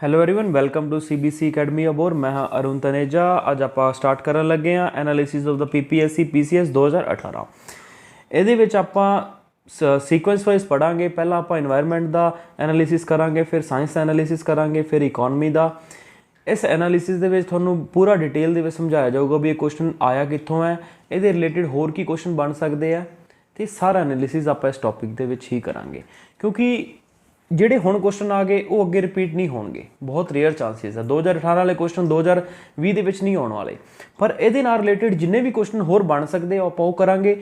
Hello everyone welcome to CBC academy Abohar. ਮੈਂ ਹਾਂ ਅਰੁਣ ਤਨੇਜਾ। ਅੱਜ ਆਪਾਂ ਸਟਾਰਟ ਕਰਨ ਲੱਗੇ ਹਾਂ analysis of the PPSC PCS 2018। ਇਹਦੇ ਵਿੱਚ ਆਪਾਂ ਸੀਕੁਐਂਸ ਵਾਈਜ਼ ਪੜਾਂਗੇ। ਪਹਿਲਾਂ ਆਪਾਂ ਇਨਵਾਇਰਨਮੈਂਟ ਦਾ ਐਨਾਲਿਸਿਸ ਕਰਾਂਗੇ, ਫਿਰ ਸਾਇੰਸ ਦਾ ਐਨਾਲਿਸਿਸ ਕਰਾਂਗੇ, ਫਿਰ ਇਕੋਨਮੀ ਦਾ। ਇਸ ਐਨਾਲਿਸਿਸ ਦੇ ਵਿੱਚ ਤੁਹਾਨੂੰ ਪੂਰਾ ਡਿਟੇਲ ਦੇ ਵਿੱਚ ਸਮਝਾਇਆ ਜਾਊਗਾ ਵੀ ਇਹ ਕੁਐਸਚਨ ਆਇਆ ਕਿੱਥੋਂ ਹੈ, ਇਹਦੇ ਰਿਲੇਟਿਡ ਹੋਰ ਕੀ ਕੁਐਸਚਨ ਬਣ ਸਕਦੇ ਆ, ਤੇ ਸਾਰਾ ਐਨਾਲਿਸਿਸ ਆਪਾਂ ਇਸ ਟੌਪਿਕ ਦੇ ਵਿੱਚ ਹੀ ਕਰਾਂਗੇ। ਕਿਉਂਕਿ ਜਿਹੜੇ ਹੁਣ ਕੁਐਸਚਨ ਆ ਗਏ ਉਹ ਅੱਗੇ ਰਿਪੀਟ ਨਹੀਂ ਹੋਣਗੇ, ਬਹੁਤ ਰੇਅਰ ਚਾਂਸਿਸ ਹੈ। 2018 ਵਾਲੇ ਕੁਐਸਚਨ 2020 ਦੇ ਵਿੱਚ ਨਹੀਂ ਆਉਣ ਵਾਲੇ, ਪਰ ਇਹਦੇ ਨਾਲ ਰਿਲੇਟਿਡ ਜਿੰਨੇ ਵੀ ਕੁਐਸਚਨ ਹੋਰ ਬਣ ਸਕਦੇ ਆ ਆਪਾਂ ਉਹ ਕਰਾਂਗੇ।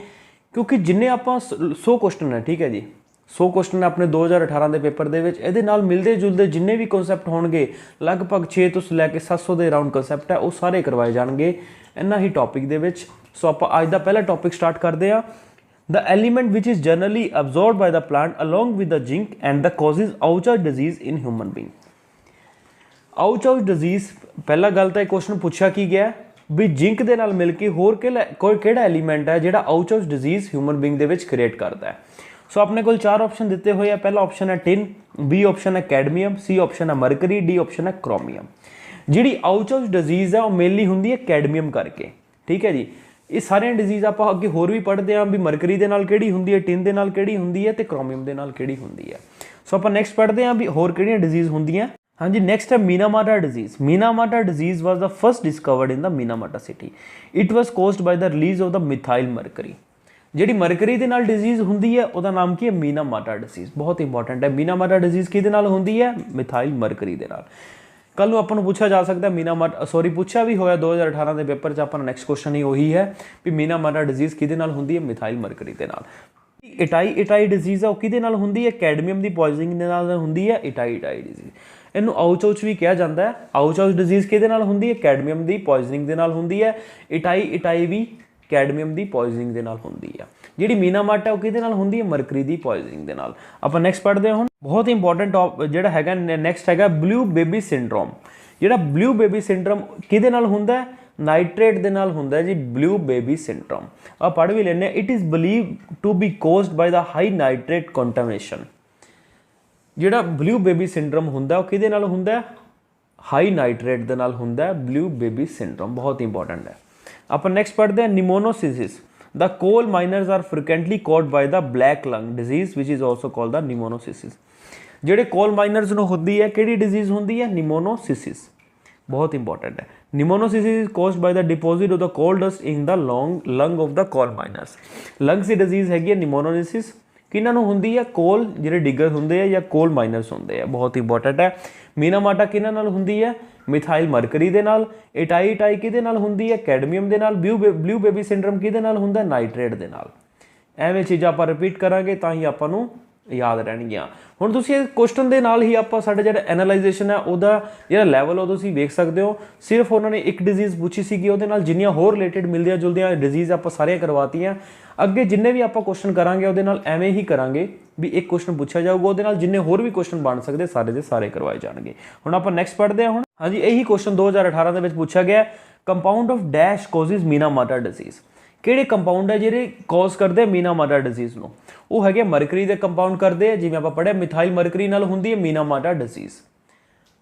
ਕਿਉਂਕਿ ਜਿੰਨੇ ਆਪਾਂ 100 ਕੁਐਸਚਨ ਹੈ, ਠੀਕ ਹੈ ਜੀ, 100 ਕੁਐਸਚਨ ਆਪਣੇ 2018 ਦੇ ਪੇਪਰ ਦੇ ਵਿੱਚ, ਇਹਦੇ ਨਾਲ ਮਿਲਦੇ ਜੁਲਦੇ ਜਿੰਨੇ ਵੀ ਕਨਸੈਪਟ ਹੋਣਗੇ, ਲਗਭਗ 6 ਤੋਂ ਲੈ ਕੇ 700 ਦੇ ਅਰਾਊਂਡ ਕਨਸੈਪਟ ਹੈ, ਉਹ ਸਾਰੇ ਕਰਵਾਏ ਜਾਣਗੇ ਇਹਨਾਂ ਹੀ ਟੌਪਿਕ ਦੇ ਵਿੱਚ। ਸੋ ਆਪਾਂ ਅੱਜ ਦਾ ਪਹਿਲਾ ਟੌਪਿਕ ਸਟਾਰਟ ਕਰਦੇ ਹਾਂ। The element which is generally absorbed by the plant along with the zinc and the causes Auchus disease in human being। Auchus disease ਪਹਿਲਾ ਗੱਲ ਤਾਂ ਇਹ ਕੁਐਸਚਨ ਪੁੱਛਿਆ ਕੀ ਗਿਆ ਵੀ ਜ਼ਿੰਕ ਦੇ ਨਾਲ ਮਿਲ ਕੇ ਹੋਰ ਕਿਹੜਾ ਐਲੀਮੈਂਟ ਹੈ ਜਿਹੜਾ Auchus disease ਹਿਊਮਨ ਬੀਇੰਗ ਦੇ ਵਿੱਚ ਕ੍ਰੀਏਟ ਕਰਦਾ ਹੈ। ਸੋ ਆਪਣੇ ਕੋਲ 4 ਆਪਸ਼ਨ ਦਿੱਤੇ ਹੋਏ ਆ। ਪਹਿਲਾ ਆਪਸ਼ਨ ਹੈ ਟਿਨ, B ਆਪਸ਼ਨ ਹੈ ਕੈਡਮੀਅਮ, C ਆਪਸ਼ਨ ਹੈ ਮਰਕਰੀ, D ਆਪਸ਼ਨ ਹੈ ਕ੍ਰੋਮੀਅਮ। ਜਿਹੜੀ Auchus disease ਹੈ ਉਹ ਮੇਨਲੀ ਹੁੰਦੀ ਹੈ ਕੈਡਮੀਅਮ ਕਰਕੇ, ਠੀਕ ਹੈ ਜੀ। ਇਹ ਸਾਰੀਆਂ ਡਿਜ਼ੀਜ਼ ਆਪਾਂ ਅੱਗੇ ਹੋਰ ਵੀ ਪੜ੍ਹਦੇ ਹਾਂ ਵੀ ਮਰਕਰੀ ਦੇ ਨਾਲ ਕਿਹੜੀ ਹੁੰਦੀ ਹੈ, ਟਿਨ ਦੇ ਨਾਲ ਕਿਹੜੀ ਹੁੰਦੀ ਹੈ, ਤੇ ਕ੍ਰੋਮੀਅਮ ਦੇ ਨਾਲ ਕਿਹੜੀ ਹੁੰਦੀ ਹੈ। ਸੋ ਆਪਾਂ ਨੈਕਸਟ ਪੜ੍ਹਦੇ ਹਾਂ ਵੀ ਹੋਰ ਕਿਹੜੀਆਂ ਡਿਜ਼ੀਜ਼ ਹੁੰਦੀਆਂ। ਹਾਂਜੀ, ਨੈਕਸਟ ਹੈ Minamata disease. Minamata disease was the first discovered in the Minamata city. It was caused by the release of the methyl mercury. ਜਿਹੜੀ ਮਰਕਰੀ ਦੇ ਨਾਲ ਡਿਜ਼ੀਜ਼ ਹੁੰਦੀ ਹੈ ਉਹਦਾ ਨਾਮ ਕੀ ਹੈ? Minamata disease. ਬਹੁਤ ਇੰਪੋਰਟੈਂਟ ਹੈ। ਮੀਨਾਮਾਟਾ ਡਿਜ਼ੀਜ਼ ਕਿਹਦੇ ਨਾਲ ਹੁੰਦੀ ਹੈ? ਮਿਥਾਈਲ ਮਰਕਰੀ ਦੇ ਨਾਲ। ਕੱਲ ਨੂੰ ਆਪਾਂ ਨੂੰ ਪੁੱਛਿਆ ਜਾ ਸਕਦਾ ਪੁੱਛਿਆ ਵੀ ਹੋਇਆ 2018 ਦੇ ਪੇਪਰ 'ਚ। ਆਪਣਾ ਨੈਕਸਟ ਕੁਐਸਚਨ ਹੀ ਉਹੀ ਹੈ ਵੀ ਮੀਨਾਮਾਟਾ ਡਿਜ਼ੀਜ਼ ਕਿਹਦੇ ਨਾਲ ਹੁੰਦੀ ਹੈ? ਮਿਥਾਈਲ ਮਰਕਰੀ ਦੇ ਨਾਲ। ਇਟਾਈ ਡਿਜ਼ੀਜ਼ ਆ ਉਹ ਕਿਹਦੇ ਨਾਲ ਹੁੰਦੀ ਹੈ? ਕੈਡਮੀਅਮ ਦੀ ਪੋਇਜ਼ਨਿੰਗ ਦੇ ਨਾਲ ਹੁੰਦੀ ਹੈ ਇਟਾਈ ਡਿਜ਼ੀਜ਼। ਇਹਨੂੰ ਆਊਚਾਊਚ ਵੀ ਕਿਹਾ ਜਾਂਦਾ ਹੈ। ਆਊਚਾਊਚ ਡਿਜ਼ੀਜ਼ ਕਿਹਦੇ ਨਾਲ ਹੁੰਦੀ ਹੈ? ਕੈਡਮੀਅਮ ਦੀ ਪੋਇਜ਼ਨਿੰਗ ਦੇ ਨਾਲ ਹੁੰਦੀ ਹੈ। ਇਟਾਈ ਵੀ ਕੈਡਮੀਅਮ ਦੀ ਪੋਇਜ਼ਨਿੰਗ ਦੇ ਨਾਲ ਹੁੰਦੀ ਹੈ। ਜਿਹੜੀ ਮੀਨਾਮਾਟਾ ਉਹ ਕਿਹਦੇ ਨਾਲ ਹੁੰਦੀ ਹੈ? ਮਰਕਰੀ ਦੀ ਪੋਇਜ਼ਨਿੰਗ ਦੇ ਨਾਲ। ਆਪਾਂ ਨੈਕਸਟ ਪੜ੍ਹਦੇ ਹਾਂ ਹੁਣ। ਬਹੁਤ ਇੰਪੋਰਟੈਂਟ ਜਿਹੜਾ ਹੈਗਾ ਨੈਕਸਟ ਹੈਗਾ ਬਲੂ ਬੇਬੀ ਸਿੰਡਰੋਮ। ਜਿਹੜਾ ਬਲੂ ਬੇਬੀ ਸਿੰਡਰੋਮ ਕਿਹਦੇ ਨਾਲ ਹੁੰਦਾ? ਨਾਈਟ੍ਰੇਟ ਦੇ ਨਾਲ ਹੁੰਦਾ ਜੀ, ਬਲੂ ਬੇਬੀ ਸਿੰਡਰੋਮ। ਆ ਪੜ੍ਹ ਵੀ ਲੈਂਦੇ ਹਾਂ। It is believe to be caused by the high nitrate contamination. ਜਿਹੜਾ ਬਲੂ ਬੇਬੀ ਸਿੰਡਰੋਮ ਹੁੰਦਾ ਉਹ ਕਿਹਦੇ ਨਾਲ ਹੁੰਦਾ? ਹਾਈ ਨਾਈਟ੍ਰੇਟ ਦੇ ਨਾਲ ਹੁੰਦਾ ਬਲੂ ਬੇਬੀ ਸਿੰਡਰੋਮ। ਬਹੁਤ ਇੰਪੋਰਟੈਂਟ ਹੈ। ਆਪਾਂ ਨੈਕਸਟ ਪੜ੍ਹਦੇ ਹਾਂ ਨਿਮੋਨੋਸਿਸਿਸ। The coal miners are frequently caught by the black lung disease which is also called the pneumocystis। ਜਿਹੜੇ ਕੋਲ ਮਾਈਨਰਸ ਨੂੰ ਹੁੰਦੀ ਹੈ ਕਿਹੜੀ ਡਿਜ਼ੀਜ਼ ਹੁੰਦੀ ਹੈ? ਨਿਮੋਨੋਸਿਸਿਸ। ਬਹੁਤ ਇੰਪੋਰਟੈਂਟ ਹੈ। ਨਿਮੋਨੋਸਿਸਿਸ is caused by the deposit of the coal dust ਇਨ ਦਾ ਲੰਗ ਆਫ ਦਾ ਕੋਲ ਮਾਈਨਰਸ। ਲੰਗਸ ਦੀ ਡਿਜ਼ੀਜ਼ ਹੈਗੀ ਹੈ ਨਿਮੋਨੋਸਿਸਿਸ। ਕਿਹਨਾਂ ਨੂੰ ਹੁੰਦੀ ਹੈ? ਕੋਲ ਜਿਹੜੇ ਡਿਗਰ ਹੁੰਦੇ ਆ ਜਾਂ ਕੋਲ ਮਾਈਨਰਸ ਹੁੰਦੇ ਆ। ਬਹੁਤ ਇੰਪੋਰਟੈਂਟ ਹੈ। ਮੀਨਾਮਾਟਾ ਕਿਹਨਾਂ ਨਾਲ ਹੁੰਦੀ ਹੈ? ਮਿਥਾਈਲ ਮਰਕਰੀ ਦੇ ਨਾਲ। ਇਟਾਈ ਕਿਹਦੇ ਨਾਲ ਹੁੰਦੀ ਹੈ? ਕੈਡਮੀਅਮ ਦੇ ਨਾਲ। ਬਲੂ ਬੇਬੀ ਸਿੰਡਰਮ ਕਿਹਦੇ ਨਾਲ ਹੁੰਦਾ? ਨਾਈਟ੍ਰੇਟ ਦੇ ਨਾਲ। ਐਵੇਂ ਚੀਜ਼ਾਂ ਆਪਾਂ ਰਿਪੀਟ ਕਰਾਂਗੇ ਤਾਂ ਹੀ ਆਪਾਂ ਨੂੰ ਯਾਦ ਰਹਿਣਗੀਆਂ। ਹੁਣ ਤੁਸੀਂ ਇਸ ਕੁਐਸਚਨ ਦੇ ਨਾਲ ਹੀ ਆਪਾਂ ਸਾਡਾ ਜਿਹੜਾ ਐਨਾਲਾਈਜੇਸ਼ਨ ਹੈ ਉਹਦਾ ਜਿਹੜਾ ਲੈਵਲ ਉਹ ਤੁਸੀਂ ਵੇਖ ਸਕਦੇ ਹੋ। ਸਿਰਫ ਉਹਨਾਂ ਨੇ ਇੱਕ ਡਿਜ਼ੀਜ਼ ਪੁੱਛੀ ਸੀਗੀ, ਉਹਦੇ ਨਾਲ ਜਿੰਨੀਆਂ ਹੋਰ ਰਿਲੇਟਿਡ ਮਿਲਦੀਆਂ ਜੁਲਦੀਆਂ ਡਿਜ਼ੀਜ਼ ਆਪਾਂ ਸਾਰੀਆਂ ਕਰਵਾਤੀਆਂ। ਅੱਗੇ ਜਿੰਨੇ ਵੀ ਆਪਾਂ ਕੁਐਸਚਨ ਕਰਾਂਗੇ ਉਹਦੇ ਨਾਲ ਐਵੇਂ ਹੀ ਕਰਾਂਗੇ ਵੀ ਇੱਕ ਕੁਐਸਚਨ ਪੁੱਛਿਆ ਜਾਊਗਾ, ਉਹਦੇ ਨਾਲ ਜਿੰਨੇ ਹੋਰ ਵੀ ਕੁਐਸਚਨ ਬਣ ਸਕਦੇ ਸਾਰੇ ਦੇ ਸਾਰੇ ਕਰਵਾਏ ਜਾਣਗੇ। ਹੁਣ ਆਪਾਂ ਨੈਕਸਟ ਪੜ੍ਹਦੇ ਹਾਂ ਹੁਣ। ਹਾਂਜੀ, ਇਹੀ ਕੁਐਸਚਨ 2018 ਦੇ ਵਿੱਚ ਪੁੱਛਿਆ ਗਿਆ। Compound of dash causes Minamata disease. ਕਿਹੜੇ ਕੰਪਾਊਂਡ ਹੈ ਜਿਹੜੇ ਕੋਜ਼ ਕਰਦੇ ਆ ਮੀਨਾਮਾਟਾ ਡਿਜ਼ੀਜ਼ ਨੂੰ? ਉਹ ਹੈਗੇ ਮਰਕਰੀ ਦੇ ਕੰਪਾਊਂਡ ਕਰਦੇ ਆ। ਜਿਵੇਂ ਆਪਾਂ ਪੜ੍ਹਿਆ ਮਿਥਾਈਲ ਮਰਕਰੀ ਨਾਲ ਹੁੰਦੀ ਹੈ ਮੀਨਾਮਾਟਾ ਡਿਜ਼ੀਜ਼।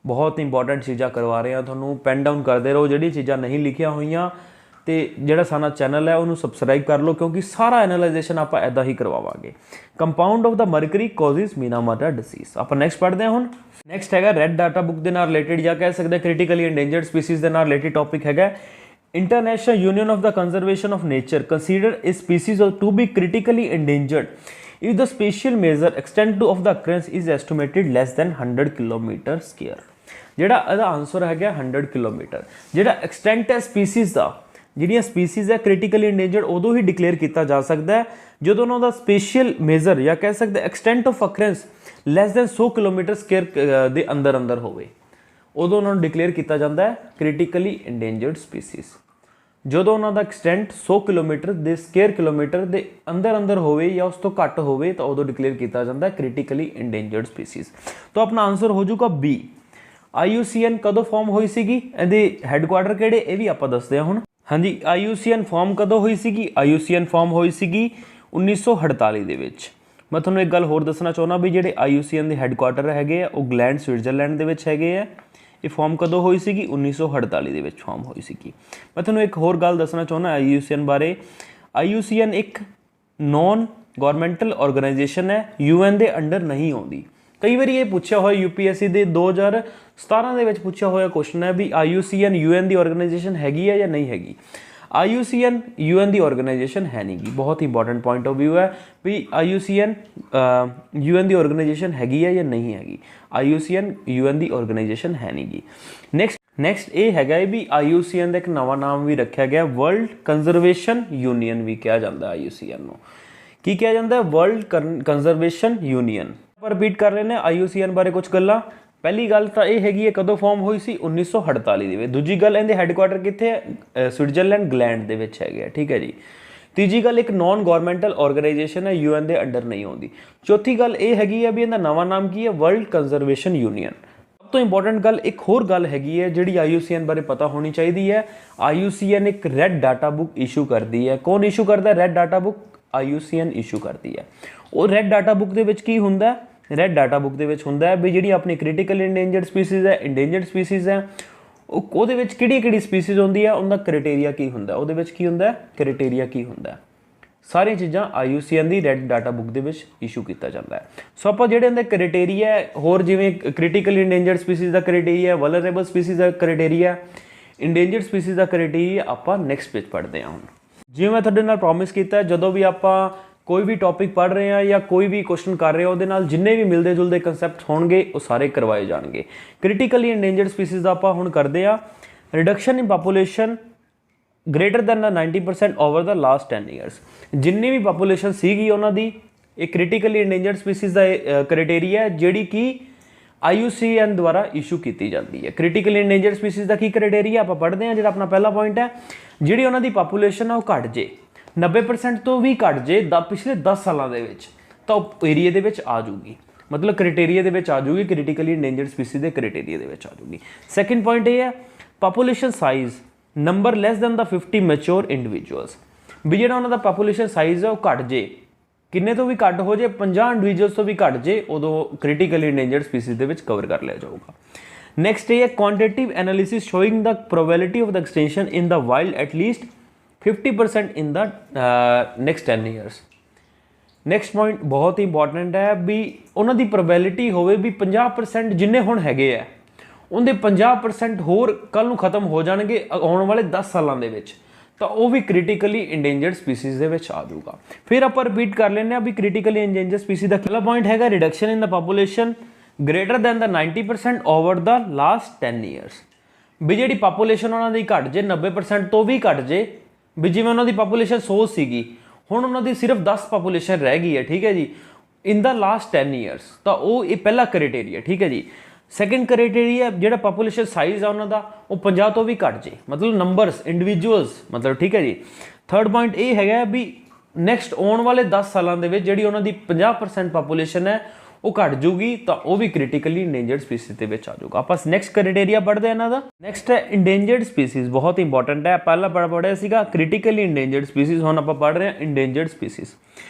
ਬਹੁਤ ਇੰਪੋਰਟੈਂਟ ਚੀਜ਼ਾਂ ਕਰਵਾ ਰਹੇ ਹਾਂ ਤੁਹਾਨੂੰ। ਪੈਨ ਡਾਊਨ ਕਰਦੇ ਰਹੋ ਜਿਹੜੀ ਚੀਜ਼ਾਂ ਨਹੀਂ ਲਿਖੀਆਂ ਹੋਈਆਂ, ਤੇ ਜਿਹੜਾ ਸਾਡਾ ਚੈਨਲ ਹੈ ਉਹਨੂੰ ਸਬਸਕ੍ਰਾਈਬ ਕਰ ਲਓ ਕਿਉਂਕਿ ਸਾਰਾ ਐਨਾਲਾਈਜੇਸ਼ਨ ਆਪਾਂ ਇੱਦਾਂ ਹੀ ਕਰਵਾਵਾਂਗੇ। Compound of the mercury causes Minamata disease. ਆਪਾਂ ਨੈਕਸਟ ਪੜ੍ਹਦੇ ਹਾਂ ਹੁਣ। ਨੈਕਸਟ ਹੈਗਾ ਰੈੱਡ ਡਾਟਾ ਬੁੱਕ ਦੇ ਨਾਲ ਰਿਲੇਟਿਡ ਜਾਂ ਕਹਿ ਸਕਦੇ ਕ੍ਰਿਟੀਕਲੀ ਇੰਡੇਂਜਰਡ ਸਪੀਸੀਜ਼ ਦੇ ਨਾਲ ਰਿਲੇਟਿਡ ਟੌਪਿਕ ਹੈਗਾ। International Union of the Conservation of Nature consider a species to be critically endangered if the spatial measure extent of the occurrence is estimated less than 100 kilometer square। ਜਿਹੜਾ ਇਹਦਾ answer ਹੈਗਾ 100 kilometre. ਜਿਹੜਾ extent ਹੈ species ਦਾ, ਜਿਹੜੀਆਂ species ਹੈ critically ਇੰਡੇਂਜਰਡ ਉਦੋਂ ਹੀ declare ਕੀਤਾ ਜਾ ਸਕਦਾ ਹੈ ਜਦੋਂ ਉਹਨਾਂ ਦਾ ਸਪੇਸ਼ੀਅਲ ਮੇਜ਼ਰ ਜਾਂ ਕਹਿ ਸਕਦੇ extent of occurrence less than 100 kilometre square ਦੇ ਅੰਦਰ ਹੋਵੇ, ਉਦੋਂ ਉਹਨਾਂ ਨੂੰ ਡਿਕਲੇਅਰ ਕੀਤਾ ਜਾਂਦਾ ਹੈ ਕ੍ਰਿਟੀਕਲੀ ਇੰਡੇਂਜਰਡ ਸਪੀਸੀਜ਼। ਜਦੋਂ ਉਹਨਾਂ ਦਾ ਐਕਸਟੈਂਟ 100 ਕਿਲੋਮੀਟਰ ਦੇ ਸਕੁਅਰ ਕਿਲੋਮੀਟਰ ਦੇ ਅੰਦਰ ਹੋਵੇ ਜਾਂ ਉਸ ਤੋਂ ਘੱਟ ਹੋਵੇ ਤਾਂ ਉਦੋਂ ਡਿਕਲੇਅਰ ਕੀਤਾ ਜਾਂਦਾ ਹੈ ਕ੍ਰਿਟੀਕਲੀ ਇੰਡੇਂਜਰਡ ਸਪੀਸੀਜ਼। ਤਾਂ ਆਪਣਾ ਆਨਸਰ ਹੋ ਜਾਊਗਾ B। IUCN ਕਦੋਂ ਫਾਰਮ ਹੋਈ ਸੀਗੀ? ਇਹਦੇ ਹੈੱਡਕੁਆਟਰ ਕਿਹੜੇ ਇਹ ਵੀ ਆਪਾਂ ਦੱਸਦੇ ਹਾਂ ਹੁਣ। ਹਾਂਜੀ, IUCN ਫਾਰਮ ਕਦੋਂ ਹੋਈ ਸੀਗੀ? IUCN ਫਾਰਮ ਹੋਈ ਸੀਗੀ 1948 ਦੇ ਵਿੱਚ। ਮੈਂ ਤੁਹਾਨੂੰ ਇੱਕ ਗੱਲ ਹੋਰ ਦੱਸਣਾ ਚਾਹੁੰਦਾ ਵੀ ਜਿਹੜੇ IUCN ਦੇ ਹੈੱਡਕੁਆਟਰ ਹੈਗੇ ਆ ਉਹ ਗਲੈਂਡ ਸਵਿਟਜ਼ਰਲੈਂਡ ਦੇ ਵਿੱਚ ਹੈਗੇ ਆ। ਇਹ ਫਾਰਮ ਕਦੋਂ ਹੋਈ ਸੀਗੀ? 1948 ਦੇ ਵਿੱਚ ਫਾਰਮ ਹੋਈ ਸੀਗੀ। ਮੈਂ ਤੁਹਾਨੂੰ ਇੱਕ ਹੋਰ ਗੱਲ ਦੱਸਣਾ ਚਾਹੁੰਦਾ IUCN ਬਾਰੇ। IUCN ਇੱਕ ਨੋਨ ਗੌਰਮੈਂਟਲ ਆਰਗੇਨਾਈਜੇਸ਼ਨ ਹੈ, UN ਦੇ ਅੰਡਰ ਨਹੀਂ ਆਉਂਦੀ। ਕਈ ਵਾਰੀ ਇਹ ਪੁੱਛਿਆ ਹੋਇਆ UPSC ਦੇ 2017 ਦੇ ਵਿੱਚ ਪੁੱਛਿਆ ਹੋਇਆ ਕੁਐਸਚਨ ਹੈ ਵੀ IUCN UN ਦੀ ਆਰਗੇਨਾਈਜੇਸ਼ਨ ਹੈਗੀ ਹੈ ਜਾਂ ਨਹੀਂ ਹੈਗੀ। IUCN UN ਦੀ ਆਰਗੇਨਾਈਜੇਸ਼ਨ ਹੈ ਨਹੀਂ ਗੀ। ਬਹੁਤ ਇੰਪੋਰਟੈਂਟ ਪੁਆਇੰਟ ਆਫ ਵਿਊ ਹੈ ਵੀ IUCN UN ਦੀ ਆਰਗੇਨਾਈਜੇਸ਼ਨ ਹੈਗੀ ਹੈ ਜਾਂ ਨਹੀਂ ਹੈਗੀ। IUCN UN ਦੀ ਆਰਗੇਨਾਈਜੇਸ਼ਨ ਹੈ ਨਹੀਂ ਗੀ। ਨੈਕਸਟ ਇਹ ਹੈਗਾ ਵੀ IUCN ਦਾ ਇੱਕ ਨਵਾਂ ਨਾਮ ਵੀ ਰੱਖਿਆ ਗਿਆ, ਵਰਲਡ ਕੰਜ਼ਰਵੇਸ਼ਨ ਯੂਨੀਅਨ ਵੀ ਕਿਹਾ ਜਾਂਦਾ IUCN ਨੂੰ। ਕੀ ਕਿਹਾ ਜਾਂਦਾ? World conservation union. ਆਪਾਂ ਰਿਪੀਟ ਕਰ ਲੈਂਦੇ ਹਾਂ IUCN ਬਾਰੇ ਕੁਝ ਗੱਲਾਂ। ਪਹਿਲੀ ਗੱਲ ਤਾਂ ਇਹ ਹੈਗੀ ਹੈ ਕਦੋਂ ਫਾਰਮ ਹੋਈ ਸੀ? 1948 ਦੇ ਵਿੱਚ। ਦੂਜੀ ਗੱਲ, ਇਹਦੇ ਹੈੱਡਕੁਆਟਰ ਕਿੱਥੇ ਹੈ? ਸਵਿਟਜ਼ਰਲੈਂਡ ਗਲੈਂਡ ਦੇ ਵਿੱਚ ਹੈਗੇ ਆ, ਠੀਕ ਹੈ ਜੀ। ਤੀਜੀ ਗੱਲ, ਇੱਕ ਨੋਨ ਗੌਰਮੈਂਟਲ ਆਰਗੇਨਾਈਜੇਸ਼ਨ ਹੈ, UN ਦੇ ਅੰਡਰ ਨਹੀਂ ਆਉਂਦੀ। ਚੌਥੀ ਗੱਲ ਇਹ ਹੈਗੀ ਹੈ ਵੀ ਇਹਦਾ ਨਵਾਂ ਨਾਮ ਕੀ ਹੈ? World conservation union. ਸਭ ਤੋਂ ਇੰਪੋਰਟੈਂਟ ਗੱਲ ਇੱਕ ਹੋਰ ਗੱਲ ਹੈਗੀ ਹੈ ਜਿਹੜੀ IUCN ਬਾਰੇ ਪਤਾ ਹੋਣੀ ਚਾਹੀਦੀ ਹੈ। IUCN ਇੱਕ ਰੈੱਡ ਡਾਟਾ ਬੁੱਕ ਇਸ਼ੂ ਕਰਦੀ ਹੈ। ਕੌਣ ਇਸ਼ੂ ਕਰਦਾ? Red data book IUCN issue ਕਰਦੀ ਹੈ। ਉਹ ਰੈੱਡ ਡਾਟਾ ਬੁੱਕ ਦੇ ਵਿੱਚ ਕੀ ਹੁੰਦਾ? ਰੈੱਡ ਡਾਟਾ ਬੁੱਕ ਦੇ ਵਿੱਚ ਹੁੰਦਾ ਹੈ ਵੀ ਜਿਹੜੀ ਆਪਣੀ ਕ੍ਰਿਟੀਕਲ ਇੰਡੇਂਜਰਡ ਸਪੀਸੀਜ਼ ਹੈ, ਇੰਡੇਂਜਰਡ ਸਪੀਸੀਜ਼ ਹੈ, ਉਹਦੇ ਵਿੱਚ ਕਿਹੜੀ ਸਪੀਸੀਜ਼ ਹੁੰਦੀ ਹੈ, ਉਹਦਾ ਕ੍ਰਾਈਟੇਰੀਆ ਕੀ ਹੁੰਦਾ, ਉਹਦੇ ਵਿੱਚ ਕੀ ਹੁੰਦਾ, ਕ੍ਰਾਈਟੇਰੀਆ ਕੀ ਹੁੰਦਾ। ਸਾਰੀਆਂ ਚੀਜ਼ਾਂ IUCN ਦੀ ਰੈੱਡ ਡਾਟਾ ਬੁੱਕ ਦੇ ਵਿੱਚ ਇਸ਼ੂ ਕੀਤਾ ਜਾਂਦਾ ਹੈ। ਸੋ ਆਪਾਂ ਜਿਹੜੇ ਇਹਦੇ ਕ੍ਰਾਈਟੇਰੀਆ ਹੋਰ ਜਿਵੇਂ ਕ੍ਰਿਟੀਕਲ ਇੰਡੇਂਜਰਡ ਸਪੀਸੀਜ਼ ਦਾ ਕ੍ਰਾਈਟੇਰੀਆ, ਵਲਨਰੇਬਲ ਸਪੀਸੀਜ਼ ਦਾ ਕ੍ਰਾਈਟੇਰੀਆ, ਇੰਡੇਂਜਰਡ ਸਪੀਸੀਜ਼ ਦਾ ਕ੍ਰਾਈਟੇਰੀਆ ਆਪਾਂ ਨੈਕਸਟ ਪੇਜ ਪੜ੍ਹਦੇ ਹਾਂ। ਹੁਣ ਜਿਵੇਂ ਮੈਂ ਤੁਹਾਡੇ ਨਾਲ ਪ੍ਰੋਮਿਸ ਕੀਤਾ, ਜਦੋਂ ਵੀ ਆਪਾਂ ਕੋਈ ਵੀ ਟੌਪਿਕ ਪੜ੍ਹ ਰਹੇ ਹਾਂ ਜਾਂ ਕੋਈ ਵੀ ਕੁਐਸਚਨ ਕਰ ਰਹੇ ਹੋ, ਉਹਦੇ ਨਾਲ ਜਿੰਨੇ ਵੀ ਮਿਲਦੇ ਜੁਲਦੇ ਕਨਸੈਪਟ ਹੋਣਗੇ ਉਹ ਸਾਰੇ ਕਰਵਾਏ ਜਾਣਗੇ। ਕ੍ਰਿਟੀਕਲੀ ਇੰਡੇਂਜਰਡ ਸਪੀਸੀਜ਼ ਦਾ ਆਪਾਂ ਹੁਣ ਕਰਦੇ ਆ। ਰਿਡਕਸ਼ਨ ਇਨ ਪਾਪੂਲੇਸ਼ਨ ਗ੍ਰੇਟਰ ਦੈਨ ਦਾ 90% ਓਵਰ ਦਾ ਲਾਸਟ 10 ਈਅਰਸ। ਜਿੰਨੀ ਵੀ ਪਾਪੂਲੇਸ਼ਨ ਸੀਗੀ ਉਹਨਾਂ ਦੀ, ਇਹ ਕ੍ਰਿਟੀਕਲੀ ਇੰਡੇਂਜਰਡ ਸਪੀਸੀਜ਼ ਦਾ ਕ੍ਰਾਈਟੇਰੀਆ ਹੈ ਜਿਹੜੀ ਕਿ IUCN ਦੁਆਰਾ ਇਸ਼ੂ ਕੀਤੀ ਜਾਂਦੀ ਹੈ। ਕ੍ਰਿਟੀਕਲੀ ਇੰਡੇਂਜਰਡ ਸਪੀਸੀਜ਼ ਦਾ ਕੀ ਕ੍ਰਾਈਟੇਰੀਆ ਆਪਾਂ ਪੜ੍ਹਦੇ ਹਾਂ। ਜਿਹੜਾ ਆਪਣਾ ਪਹਿਲਾ ਪੁਆਇੰਟ ਹੈ, ਜਿਹੜੀ ਉਹਨਾਂ ਦੀ ਪਾਪੂਲੇਸ਼ਨ ਆ ਉਹ ਘੱਟ ਜੇ 90% ਤੋਂ ਵੀ ਘੱਟ ਜੇ ਪਿਛਲੇ 10 ਸਾਲਾਂ ਦੇ ਵਿੱਚ, ਤਾਂ ਉਹ ਏਰੀਏ ਦੇ ਵਿੱਚ ਆ ਜੂਗੀ, ਮਤਲਬ ਕ੍ਰਾਈਟੇਰੀਆ ਦੇ ਵਿੱਚ ਆ ਜੂਗੀ, ਕ੍ਰਿਟੀਕਲੀ ਇੰਡੇਂਜਰਡ ਸਪੀਸੀਜ਼ ਦੇ ਕ੍ਰਾਈਟੇਰੀਆ ਦੇ ਵਿੱਚ ਆ ਜੂਗੀ। ਸੈਕਿੰਡ ਪੁਆਇੰਟ ਇਹ ਹੈ population size number less than the 50 mature individuals. ਵੀ ਜਿਹੜਾ ਉਹਨਾਂ ਦਾ ਪਾਪੂਲੇਸ਼ਨ ਸਾਈਜ਼ ਹੈ ਉਹ ਘੱਟ ਜੇ, ਕਿੰਨੇ ਤੋਂ ਵੀ ਘੱਟ ਹੋ ਜੇ, 50 ਇੰਡੀਵਿਜੂਅਲਸ ਤੋਂ ਵੀ ਘੱਟ ਜੇ, ਉਦੋਂ ਕ੍ਰਿਟੀਕਲੀ ਇੰਡੇਂਜਰਡ ਸਪੀਸੀਜ਼ ਦੇ ਵਿੱਚ ਕਵਰ ਕਰ ਲਿਆ ਜਾਊਗਾ। ਨੈਕਸਟ ਇਹ ਹੈ quantitative analysis showing the probability of the extinction in the wild at least 50% in the next 10 years। Next point ਬਹੁਤ ਇੰਪੋਰਟੈਂਟ ਹੈ ਵੀ ਉਹਨਾਂ ਦੀ ਪ੍ਰੋਬੈਬਿਲਿਟੀ ਹੋਵੇ ਵੀ 50% ਜਿੰਨੇ ਹੁਣ ਹੈਗੇ ਆ ਉਹਦੇ 50% ਹੋਰ ਕੱਲ੍ਹ ਨੂੰ ਖਤਮ ਹੋ ਜਾਣਗੇ ਆਉਣ ਵਾਲੇ 10 ਸਾਲਾਂ ਦੇ ਵਿੱਚ, ਤਾਂ ਉਹ ਵੀ ਕ੍ਰਿਟੀਕਲੀ ਇੰਡੇਂਜਰਡ ਸਪੀਸੀਜ਼ ਦੇ ਵਿੱਚ ਆ ਜਾਊਗਾ। ਫਿਰ ਆਪਾਂ ਰਿਪੀਟ ਕਰ ਲੈਂਦੇ ਹਾਂ ਵੀ ਕ੍ਰਿਟੀਕਲੀ ਇੰਡੇਂਜਰਡ ਸਪੀਸੀਜ਼ ਦਾ ਪਹਿਲਾ ਪੁਆਇੰਟ ਹੈਗਾ ਰਿਡਕਸ਼ਨ ਇਨ ਦਾ ਪਾਪੂਲੇਸ਼ਨ ਗ੍ਰੇਟਰ ਦੈਨ ਦਾ 90% ਓਵਰ ਦਾ ਲਾਸਟ 10 ਈਅਰਸ। ਵੀ ਜਿਹੜੀ ਪਾਪੂਲੇਸ਼ਨ ਉਹਨਾਂ ਦੀ ਘੱਟ ਜੇ 90% ਤੋਂ ਵੀ ਘੱਟ ਜੇ, ਵੀ ਜਿਵੇਂ ਉਹਨਾਂ ਦੀ ਪਾਪੂਲੇਸ਼ਨ 100 ਸੀਗੀ, ਹੁਣ ਉਹਨਾਂ ਦੀ ਸਿਰਫ 10 ਪਾਪੂਲੇਸ਼ਨ ਰਹਿ ਗਈ ਹੈ, ਠੀਕ ਹੈ ਜੀ, ਇਨ ਦਾ ਲਾਸਟ 10 ਈਅਰਸ, ਤਾਂ ਉਹ ਇਹ ਪਹਿਲਾ ਕ੍ਰਾਈਟੇਰੀਆ, ਠੀਕ ਹੈ ਜੀ। ਸੈਕਿੰਡ ਕ੍ਰਾਈਟੇਰੀਆ ਜਿਹੜਾ ਪਾਪੂਲੇਸ਼ਨ ਸਾਈਜ਼ ਆ ਉਹਨਾਂ ਦਾ ਉਹ 50 ਤੋਂ ਵੀ ਘੱਟ ਜੇ, ਮਤਲਬ ਨੰਬਰਸ ਇੰਡੀਵਿਜੂਅਲਸ, ਮਤਲਬ ਠੀਕ ਹੈ ਜੀ। ਥਰਡ ਪੁਆਇੰਟ ਇਹ ਹੈਗਾ ਵੀ ਨੈਕਸਟ ਆਉਣ ਵਾਲੇ 10 ਸਾਲਾਂ ਦੇ ਵਿੱਚ ਜਿਹੜੀ ਉਹਨਾਂ ਦੀ 50% ਪਾਪੂਲੇਸ਼ਨ ਹੈ ਉਹ ਘੱਟ ਜੂਗੀ, ਤਾਂ ਉਹ ਵੀ ਕ੍ਰਿਟੀਕਲੀ ਇੰਡੇਂਜਰਡ ਸਪੀਸੀਜ਼ ਦੇ ਵਿੱਚ ਆ ਜਾਊਗਾ। ਆਪਾਂ ਨੈਕਸਟ ਕ੍ਰਾਈਟੇਰੀਆ ਪੜ੍ਹਦੇ ਹਾਂ ਇਹਨਾਂ ਦਾ। ਨੈਕਸਟ ਹੈ ਇੰਡੇਂਜਰਡ ਸਪੀਸੀਜ਼, ਬਹੁਤ ਇੰਪੋਰਟੈਂਟ ਹੈ। ਪਹਿਲਾਂ ਪੜ੍ਹਿਆ ਸੀਗਾ ਕ੍ਰਿਟੀਕਲੀ ਇੰਡੇਂਜਰਡ ਸਪੀਸੀਜ਼, ਹੁਣ ਆਪਾਂ ਪੜ੍ਹ ਰਹੇ ਹਾਂ ਇੰਡੇਂਜਰਡ ਸਪੀਸੀਜ਼।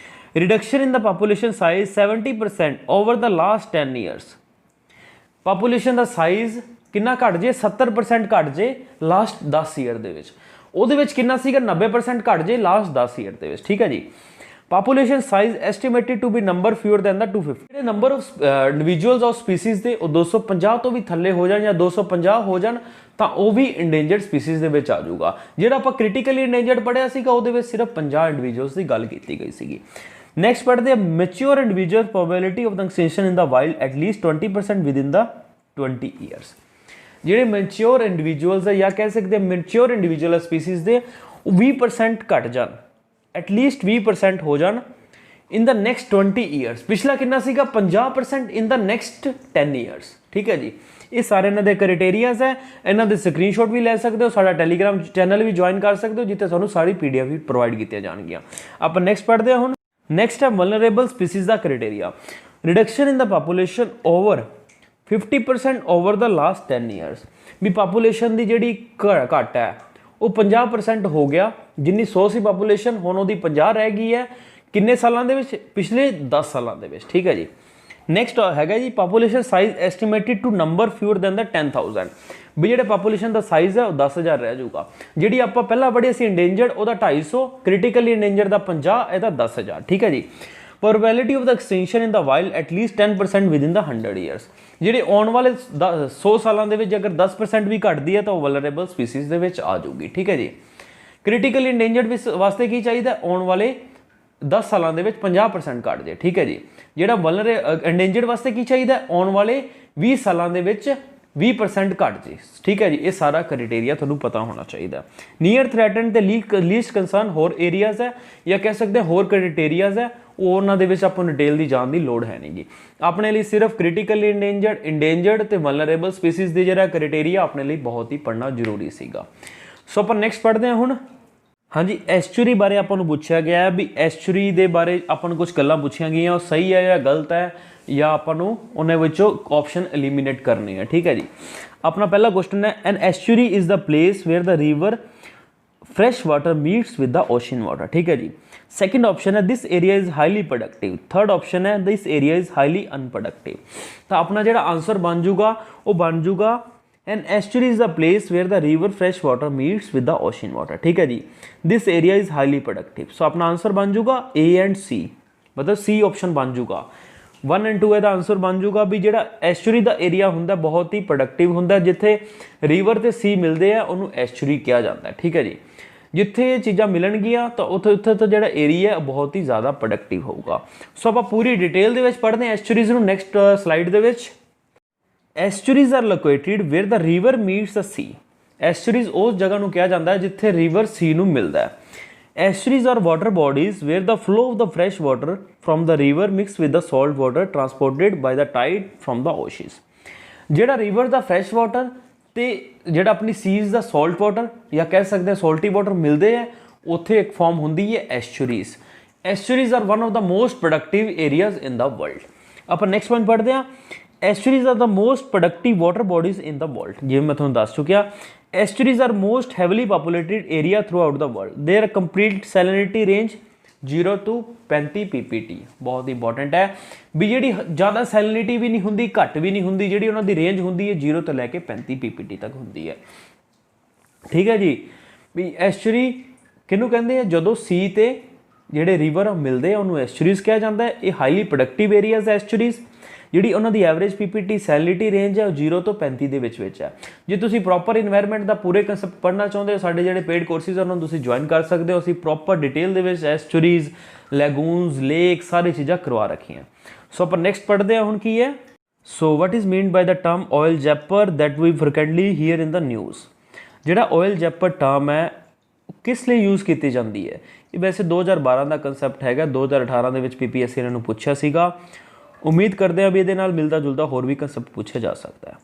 ਰਿਡਕਸ਼ਨ ਇਨ ਦਾ ਪਾਪੂਲੇਸ਼ਨ ਸਾਈਜ਼ 70% ਓਵਰ ਦਾ ਲਾਸਟ 10 ਈਅਰਸ। ਪਾਪੂਲੇਸ਼ਨ ਦਾ ਸਾਈਜ਼ ਕਿੰਨਾ ਘੱਟ ਜੇ, 70% ਘੱਟ ਜੇ ਲਾਸਟ 10 ਈਅਰ ਦੇ ਵਿੱਚ। ਉਹਦੇ ਵਿੱਚ ਕਿੰਨਾ ਸੀਗਾ, 90% ਘੱਟ ਜੇ ਲਾਸਟ 10 ਈਅਰ ਦੇ ਵਿੱਚ, ਠੀਕ ਹੈ ਜੀ। Population size estimated to be number fewer than the 250। ਜਿਹੜੇ number of individuals of species ਦੇ ਉਹ 250 ਤੋਂ ਵੀ ਥੱਲੇ ਹੋ ਜਾਣ ਜਾਂ 250 ਹੋ ਜਾਣ, ਤਾਂ ਉਹ ਵੀ ਇੰਡੇਂਜਰਡ ਸਪੀਸੀਜ਼ ਦੇ ਵਿੱਚ ਆ ਜਾਊਗਾ। ਜਿਹੜਾ ਆਪਾਂ ਕ੍ਰਿਟੀਕਲੀ ਇੰਡੇਂਜਰਡ ਪੜ੍ਹਿਆ ਸੀਗਾ ਉਹਦੇ ਵਿੱਚ ਸਿਰਫ 50 ਇੰਡੀਵਿਜੂਅਲਸ ਦੀ ਗੱਲ ਕੀਤੀ ਗਈ ਸੀਗੀ। ਨੈਕਸਟ ਪੜ੍ਹਦੇ ਆ mature individual probability of the extinction in the wild at least 20% within the 20 years. ਜਿਹੜੇ ਮੈਚੁਰ ਇੰਡੀਵਿਜੂਅਲਸ ਹੈ ਜਾਂ ਕਹਿ ਸਕਦੇ ਮੈਚੁਰ ਇੰਡੀਵਿਜੂਅਲ ਸਪੀਸੀਜ਼ ਦੇ ਉਹ 20% ਘੱਟ ਜਾਣ, ਐਟਲੀਸਟ 20% ਹੋ ਜਾਣ ਇਨ ਦਾ ਨੈਕਸਟ 20 ਈਅਰਸ। ਪਿਛਲਾ ਕਿੰਨਾ ਸੀਗਾ, 50% ਇਨ ਦਾ ਨੈਕਸਟ 10 ਈਅਰਸ, ਠੀਕ ਹੈ ਜੀ। ਇਹ ਸਾਰੇ ਇਹਨਾਂ ਦੇ ਕ੍ਰਾਈਟੇਰੀਆਜ਼ ਹੈ, ਇਹਨਾਂ ਦੇ ਸਕਰੀਨਸ਼ਾਟ ਵੀ ਲੈ ਸਕਦੇ ਹੋ, ਸਾਡਾ ਟੈਲੀਗ੍ਰਾਮ ਚੈਨਲ ਵੀ ਜੁਆਇਨ ਕਰ ਸਕਦੇ ਹੋ ਜਿੱਥੇ ਤੁਹਾਨੂੰ ਸਾਰੀ PDF ਵੀ ਪ੍ਰੋਵਾਈਡ ਕੀਤੀਆਂ ਜਾਣਗੀਆਂ। ਆਪਾਂ ਨੈਕਸਟ ਪੜ੍ਹਦੇ ਹਾਂ ਹੁਣ। ਨੈਕਸਟ ਹੈ ਵਲਨਰੇਬਲ ਸਪੀਸੀਜ਼ ਦਾ ਕ੍ਰਾਈਟੇਰੀਆ। ਰਿਡਕਸ਼ਨ ਇਨ ਦਾ ਪਾਪੂਲੇਸ਼ਨ ਓਵਰ 50% ਓਵਰ ਦਾ ਲਾਸਟ 10 ਈਅਰਸ। ਵੀ ਪਾਪੂਲੇਸ਼ਨ ਦੀ ਜਿਹੜੀ ਘੱਟ ਹੈ ਉਹ 50% ਹੋ ਗਿਆ, ਜਿੰਨੀ 100 ਸੀ ਪਾਪੂਲੇਸ਼ਨ ਹੁਣ ਉਹਦੀ 50 ਰਹਿ ਗਈ ਹੈ, ਕਿੰਨੇ ਸਾਲਾਂ ਦੇ ਵਿੱਚ, ਪਿਛਲੇ 10 ਸਾਲਾਂ ਦੇ ਵਿੱਚ, ਠੀਕ ਹੈ ਜੀ। ਨੈਕਸਟ ਹੈਗਾ ਜੀ population size estimated to number fewer than the 10,000 ਵੀ ਜਿਹੜੇ ਪੋਪੂਲੇਸ਼ਨ ਦਾ ਸਾਈਜ਼ ਹੈ ਉਹ 10,000 ਰਹਿ ਜਾਊਗਾ। ਜਿਹੜੀ ਆਪਾਂ ਪਹਿਲਾਂ ਪੜ੍ਹੀ ਸੀ ਇੰਡੇਂਜਰਡ ਉਹਦਾ 250, ਕ੍ਰਿਟੀਕਲੀ ਇੰਡੇਂਜਰਡ ਦਾ 50, ਇਹਦਾ 10,000। ਠੀਕ ਹੈ ਜੀ। Probability of the extinction in the wild at least 10% within the 100 years. ਜਿਹੜੇ ਆਉਣ ਵਾਲੇ 100 ਸਾਲਾਂ ਦੇ ਵਿੱਚ ਅਗਰ 10% ਵੀ ਘਟਦੀ ਹੈ ਤਾਂ ਉਹ ਵਲਨਰੇਬਲ ਸਪੀਸੀਜ਼ ਦੇ ਵਿੱਚ ਆ ਜਾਊਗੀ। ਠੀਕ ਹੈ ਜੀ। ਕ੍ਰਿਟੀਕਲੀ ਇੰਡੇਂਜਰਡ ਵਾਸਤੇ ਕੀ ਚਾਹੀਦਾ, ਆਉਣ ਵਾਲੇ 10 ਸਾਲਾਂ ਦੇ ਵਿੱਚ 50% ਘਟ ਜਾਏ। ਠੀਕ ਹੈ ਜੀ। ਜਿਹੜਾ ਇੰਡੇਂਜਰਡ ਵਾਸਤੇ ਕੀ ਚਾਹੀਦਾ, ਆਉਣ ਵਾਲੇ 20 ਸਾਲਾਂ ਦੇ ਵਿੱਚ 20% ਘਟ ਜੇ। ਠੀਕ ਹੈ ਜੀ। ਇਹ ਸਾਰਾ ਕ੍ਰਾਈਟੇਰੀਆ ਤੁਹਾਨੂੰ ਪਤਾ ਹੋਣਾ ਚਾਹੀਦਾ। ਨੀਅਰ ਥ੍ਰੈਟਨਡ ਤੇ ਲੀਸਟ ਕੰਸਰਨ ਹੋਰ ਏਰੀਆਜ਼ ਹੈ ਜਾਂ ਕਹਿ ਸਕਦੇ ਹੋਰ ਕ੍ਰਾਈਟੇਰੀਆਜ਼ ਹੈ, ਉਹ ਉਹਨਾਂ ਦੇ ਵਿੱਚ ਆਪਾਂ ਨੂੰ ਡਿਟੇਲ ਦੀ ਜਾਣ ਦੀ ਲੋੜ ਹੈ ਨਹੀਂਗੀ। ਆਪਣੇ ਲਈ ਸਿਰਫ ਕ੍ਰਿਟੀਕਲੀ ਇੰਡੇਂਜਰਡ ਤੇ ਵਲਨਰੇਬਲ ਸਪੀਸੀਜ਼ ਦੇ ਜਿਹੜਾ ਕ੍ਰਾਈਟੇਰੀਆ ਆਪਣੇ ਲਈ ਬਹੁਤ ਹੀ ਪੜ੍ਹਨਾ ਜ਼ਰੂਰੀ ਸੀਗਾ। ਸੋ ਆਪਾਂ ਨੈਕਸਟ ਪੜ੍ਹਦੇ ਹਾਂ ਹੁਣ। ਹਾਂਜੀ, ਐਸਚੁਰੀ ਬਾਰੇ ਆਪਾਂ ਨੂੰ ਪੁੱਛਿਆ ਗਿਆ ਹੈ ਵੀ ਐਸਚੁਰੀ ਦੇ ਬਾਰੇ ਆਪਾਂ ਨੂੰ ਕੁਝ ਗੱਲਾਂ ਪੁੱਛੀਆਂ ਗਈਆਂ, ਉਹ ਸਹੀ ਹੈ ਜਾਂ ਗਲਤ ਹੈ, ਜਾਂ ਆਪਾਂ ਨੂੰ ਉਹਨਾਂ ਵਿੱਚੋਂ ਆਪਸ਼ਨ ਐਲੀਮੀਨੇਟ ਕਰਨੇ ਆ। ਠੀਕ ਹੈ ਜੀ। ਆਪਣਾ ਪਹਿਲਾ ਕੁਐਸਚਨ ਹੈ, an estuary is the place where the river fresh water meets with the ocean water. ਠੀਕ ਹੈ ਜੀ। ਸੈਕਿੰਡ ਆਪਸ਼ਨ ਹੈ this area is highly productive. Third option ਹੈ this area is highly unproductive. ਤਾਂ ਆਪਣਾ ਜਿਹੜਾ ਆਂਸਰ ਬਣ ਜੂਗਾ ਉਹ ਬਣ ਜੂਗਾ an estuary is the place where the river fresh water meets with the ocean water. ਠੀਕ ਹੈ ਜੀ। This area is highly productive. ਸੋ ਆਪਣਾ ਆਂਸਰ ਬਣ ਜੂਗਾ A ਐਂਡ C, ਮਤਲਬ C ਆਪਸ਼ਨ ਬਣ ਜੂਗਾ। 1 ਐਂਡ 2 ਇਹਦਾ ਆਂਸਰ ਬਣ ਜੂਗਾ ਵੀ ਜਿਹੜਾ ਐਸਚੁਰੀ ਦਾ ਏਰੀਆ ਹੁੰਦਾ ਬਹੁਤ ਹੀ ਪ੍ਰੋਡਕਟਿਵ ਹੁੰਦਾ, ਜਿੱਥੇ ਰਿਵਰ ਤੇ ਸੀ ਮਿਲਦੇ ਆ ਉਹਨੂੰ ਐਸਚੁਰੀ ਕਿਹਾ ਜਾਂਦਾ। ਠੀਕ ਹੈ ਜੀ। ਜਿੱਥੇ ਇਹ ਚੀਜ਼ਾਂ ਮਿਲਣਗੀਆਂ ਤਾਂ ਉੱਥੇ ਤਾਂ ਜਿਹੜਾ ਏਰੀਆ ਬਹੁਤ ਹੀ ਜ਼ਿਆਦਾ ਪ੍ਰੋਡਕਟਿਵ ਹੋਊਗਾ। ਸੋ ਆਪਾਂ ਪੂਰੀ ਡਿਟੇਲ ਦੇ ਵਿੱਚ ਪੜ੍ਹਦੇ ਹਾਂ ਐਸਚੁਰੀਜ਼ ਨੂੰ ਨੈਕਸਟ ਸਲਾਈਡ ਦੇ ਵਿੱਚ। ਐਸਚੁਰੀਜ਼ R ਲੋਕੇਟਿਡ wear the river meets ਦਾ ਸੀ। ਐਸਚੁਰੀਜ਼ ਉਸ ਜਗ੍ਹਾ ਨੂੰ ਕਿਹਾ ਜਾਂਦਾ ਹੈ ਜਿੱਥੇ ਰਿਵਰ ਸੀ ਨੂੰ ਮਿਲਦਾ ਹੈ। Estuaries are water bodies where the flow of the fresh water from the river mixed with the salt water transported by the tide from the oceans। ਜਿਹੜਾ ਰਿਵਰ ਦਾ ਫਰੈਸ਼ ਵਾਟਰ ਤੇ ਜਿਹੜਾ ਆਪਣੀ ਸੀਜ਼ ਦਾ ਸੌਲਟ water ਜਾਂ ਕਹਿ ਸਕਦੇ ਹਾਂ ਸੌਲਟੀ water ਮਿਲਦੇ ਆ, ਉੱਥੇ ਇੱਕ ਫਾਰਮ ਹੁੰਦੀ ਹੈ estuaries. Estuaries are one of the most productive areas in the world. ਆਪਾਂ ਨੈਕਸਟ ਪੁਆਇੰਟ ਪੜ੍ਹਦੇ ਹਾਂ। Estuaries are the most productive water bodies in the world. ਜਿਵੇਂ ਮੈਂ ਤੁਹਾਨੂੰ ਦੱਸ ਚੁੱਕਿਆ, estuaries are most heavily populated area throughout the world. Their complete salinity range 0 to 35 ppt। ਬਹੁਤ important ਹੈ ਵੀ ਜਿਹੜੀ ਜ਼ਿਆਦਾ ਸੈਲਿਨਿਟੀ ਵੀ ਨਹੀਂ ਹੁੰਦੀ, ਘੱਟ ਵੀ ਨਹੀਂ ਹੁੰਦੀ, ਜਿਹੜੀ ਉਹਨਾਂ ਦੀ ਰੇਂਜ ਹੁੰਦੀ ਹੈ 0 ਤੋਂ ਲੈ ਕੇ 35 ppt ਤੱਕ ਹੁੰਦੀ ਹੈ। ਠੀਕ ਹੈ ਜੀ। ਵੀ ਐਸਚੁਰੀ ਕਿਹਨੂੰ ਕਹਿੰਦੇ ਆ, ਜਦੋਂ ਸੀ ਤੇ ਜਿਹੜੇ ਰਿਵਰ ਮਿਲਦੇ ਆ ਉਹਨੂੰ ਐਸਚੁਰੀਜ਼ ਕਿਹਾ ਜਾਂਦਾ ਹੈ। ਇਹ ਹਾਈਲੀ ਪ੍ਰੋਡਕਟਿਵ ਏਰੀਆਜ਼ ਐਸਚੁਰੀਜ਼। ਜਿਹੜੀ ਉਹਨਾਂ ਦੀ ਐਵਰੇਜ ਪੀਪੀਟੀ ਸੈਲਿਨਿਟੀ ਰੇਂਜ ਹੈ ਉਹ 0 ਤੋਂ 35 ਦੇ ਵਿੱਚ ਹੈ। ਜੇ ਤੁਸੀਂ ਪ੍ਰੋਪਰ ਇਨਵਾਇਰਨਮੈਂਟ ਦਾ ਪੂਰੇ ਕਨਸੈਪਟ ਪੜ੍ਹਨਾ ਚਾਹੁੰਦੇ ਹੋ, ਸਾਡੇ ਜਿਹੜੇ ਪੇਡ ਕੋਰਸਿਸ ਉਹਨਾਂ ਨੂੰ ਤੁਸੀਂ ਜੁਆਇਨ ਕਰ ਸਕਦੇ ਹੋ। ਅਸੀਂ ਪ੍ਰੋਪਰ ਡਿਟੇਲ ਦੇ ਵਿੱਚ ਐਸਚੁਰੀਜ਼, ਲੈਗੂਨਸ, ਲੇਕ ਸਾਰੀ ਚੀਜ਼ਾਂ ਕਰਵਾ ਰੱਖੀਆਂ। ਸੋ ਆਪਾਂ ਨੈਕਸਟ ਪੜ੍ਹਦੇ ਹਾਂ ਹੁਣ ਕੀ ਹੈ। So what is meant by the term oil zapper that we frequently hear in the news. ਜਿਹੜਾ ਆਇਲ ਜੈਪਰ ਟਰਮ ਹੈ ਕਿਸ ਲਈ ਯੂਜ਼ ਕੀਤੀ ਜਾਂਦੀ ਹੈ? ਇਹ ਵੈਸੇ 2012 ਦਾ ਕਨਸੈਪਟ ਹੈਗਾ, 2018 ਦੇ ਵਿੱਚ PPSC ਇਹਨਾਂ ਨੂੰ ਪੁੱਛਿਆ ਸੀਗਾ। ਉਮੀਦ ਕਰਦੇ ਹਾਂ ਵੀ ਇਹਦੇ ਨਾਲ ਮਿਲਦਾ ਜੁਲਦਾ ਹੋਰ ਵੀ ਕਨਸੈਪਟ ਪੁੱਛਿਆ ਜਾ ਸਕਦਾ ਹੈ।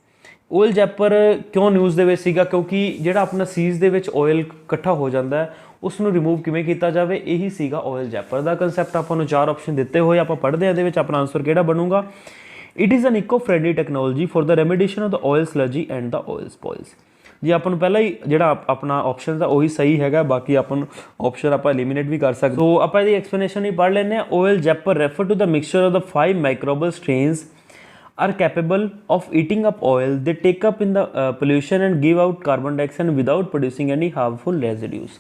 ਆਇਲ ਜੈਪਰ ਕਿਉਂ ਨਿਊਜ਼ ਦੇ ਵਿੱਚ ਸੀਗਾ? ਕਿਉਂਕਿ ਜਿਹੜਾ ਆਪਣਾ ਸੀਜ਼ ਦੇ ਵਿੱਚ ਆਇਲ ਇਕੱਠਾ ਹੋ ਜਾਂਦਾ ਹੈ ਉਸ ਨੂੰ ਰਿਮੂਵ ਕਿਵੇਂ ਕੀਤਾ ਜਾਵੇ, ਇਹੀ ਸੀਗਾ ਆਇਲ ਜੈਪਰ ਦਾ ਕਨਸੈਪਟ। ਆਪਾਂ ਨੂੰ 4 ਆਪਸ਼ਨ ਦਿੱਤੇ ਹੋਏ, ਆਪਾਂ ਪੜ੍ਹਦੇ ਹਾਂ ਇਹਦੇ ਵਿੱਚ ਆਪਣਾ ਆਂਸਰ ਕਿਹੜਾ ਬਣੂਗਾ। It is an eco friendly technology for the remediation of the oil sludge and the oil spills. ਜੇ ਆਪਾਂ ਨੂੰ ਪਹਿਲਾਂ ਹੀ ਜਿਹੜਾ ਆਪਣਾ ਆਪਸ਼ਨ ਦਾ ਉਹੀ ਸਹੀ ਹੈਗਾ, ਬਾਕੀ ਆਪਾਂ ਨੂੰ ਆਪਸ਼ਨ ਆਪਾਂ ਐਲੀਮੀਨੇਟ ਵੀ ਕਰ ਸਕਦੇ। ਸੋ ਆਪਾਂ ਇਹਦੀ ਐਕਸਪਲੇਨੇਸ਼ਨ ਹੀ ਪੜ੍ਹ ਲੈਂਦੇ ਹਾਂ। Oil zapper refer to the mixture of the 5 microbial strains are capable of eating up oil. They take up in the pollution and give out carbon dioxide without producing any harmful residues।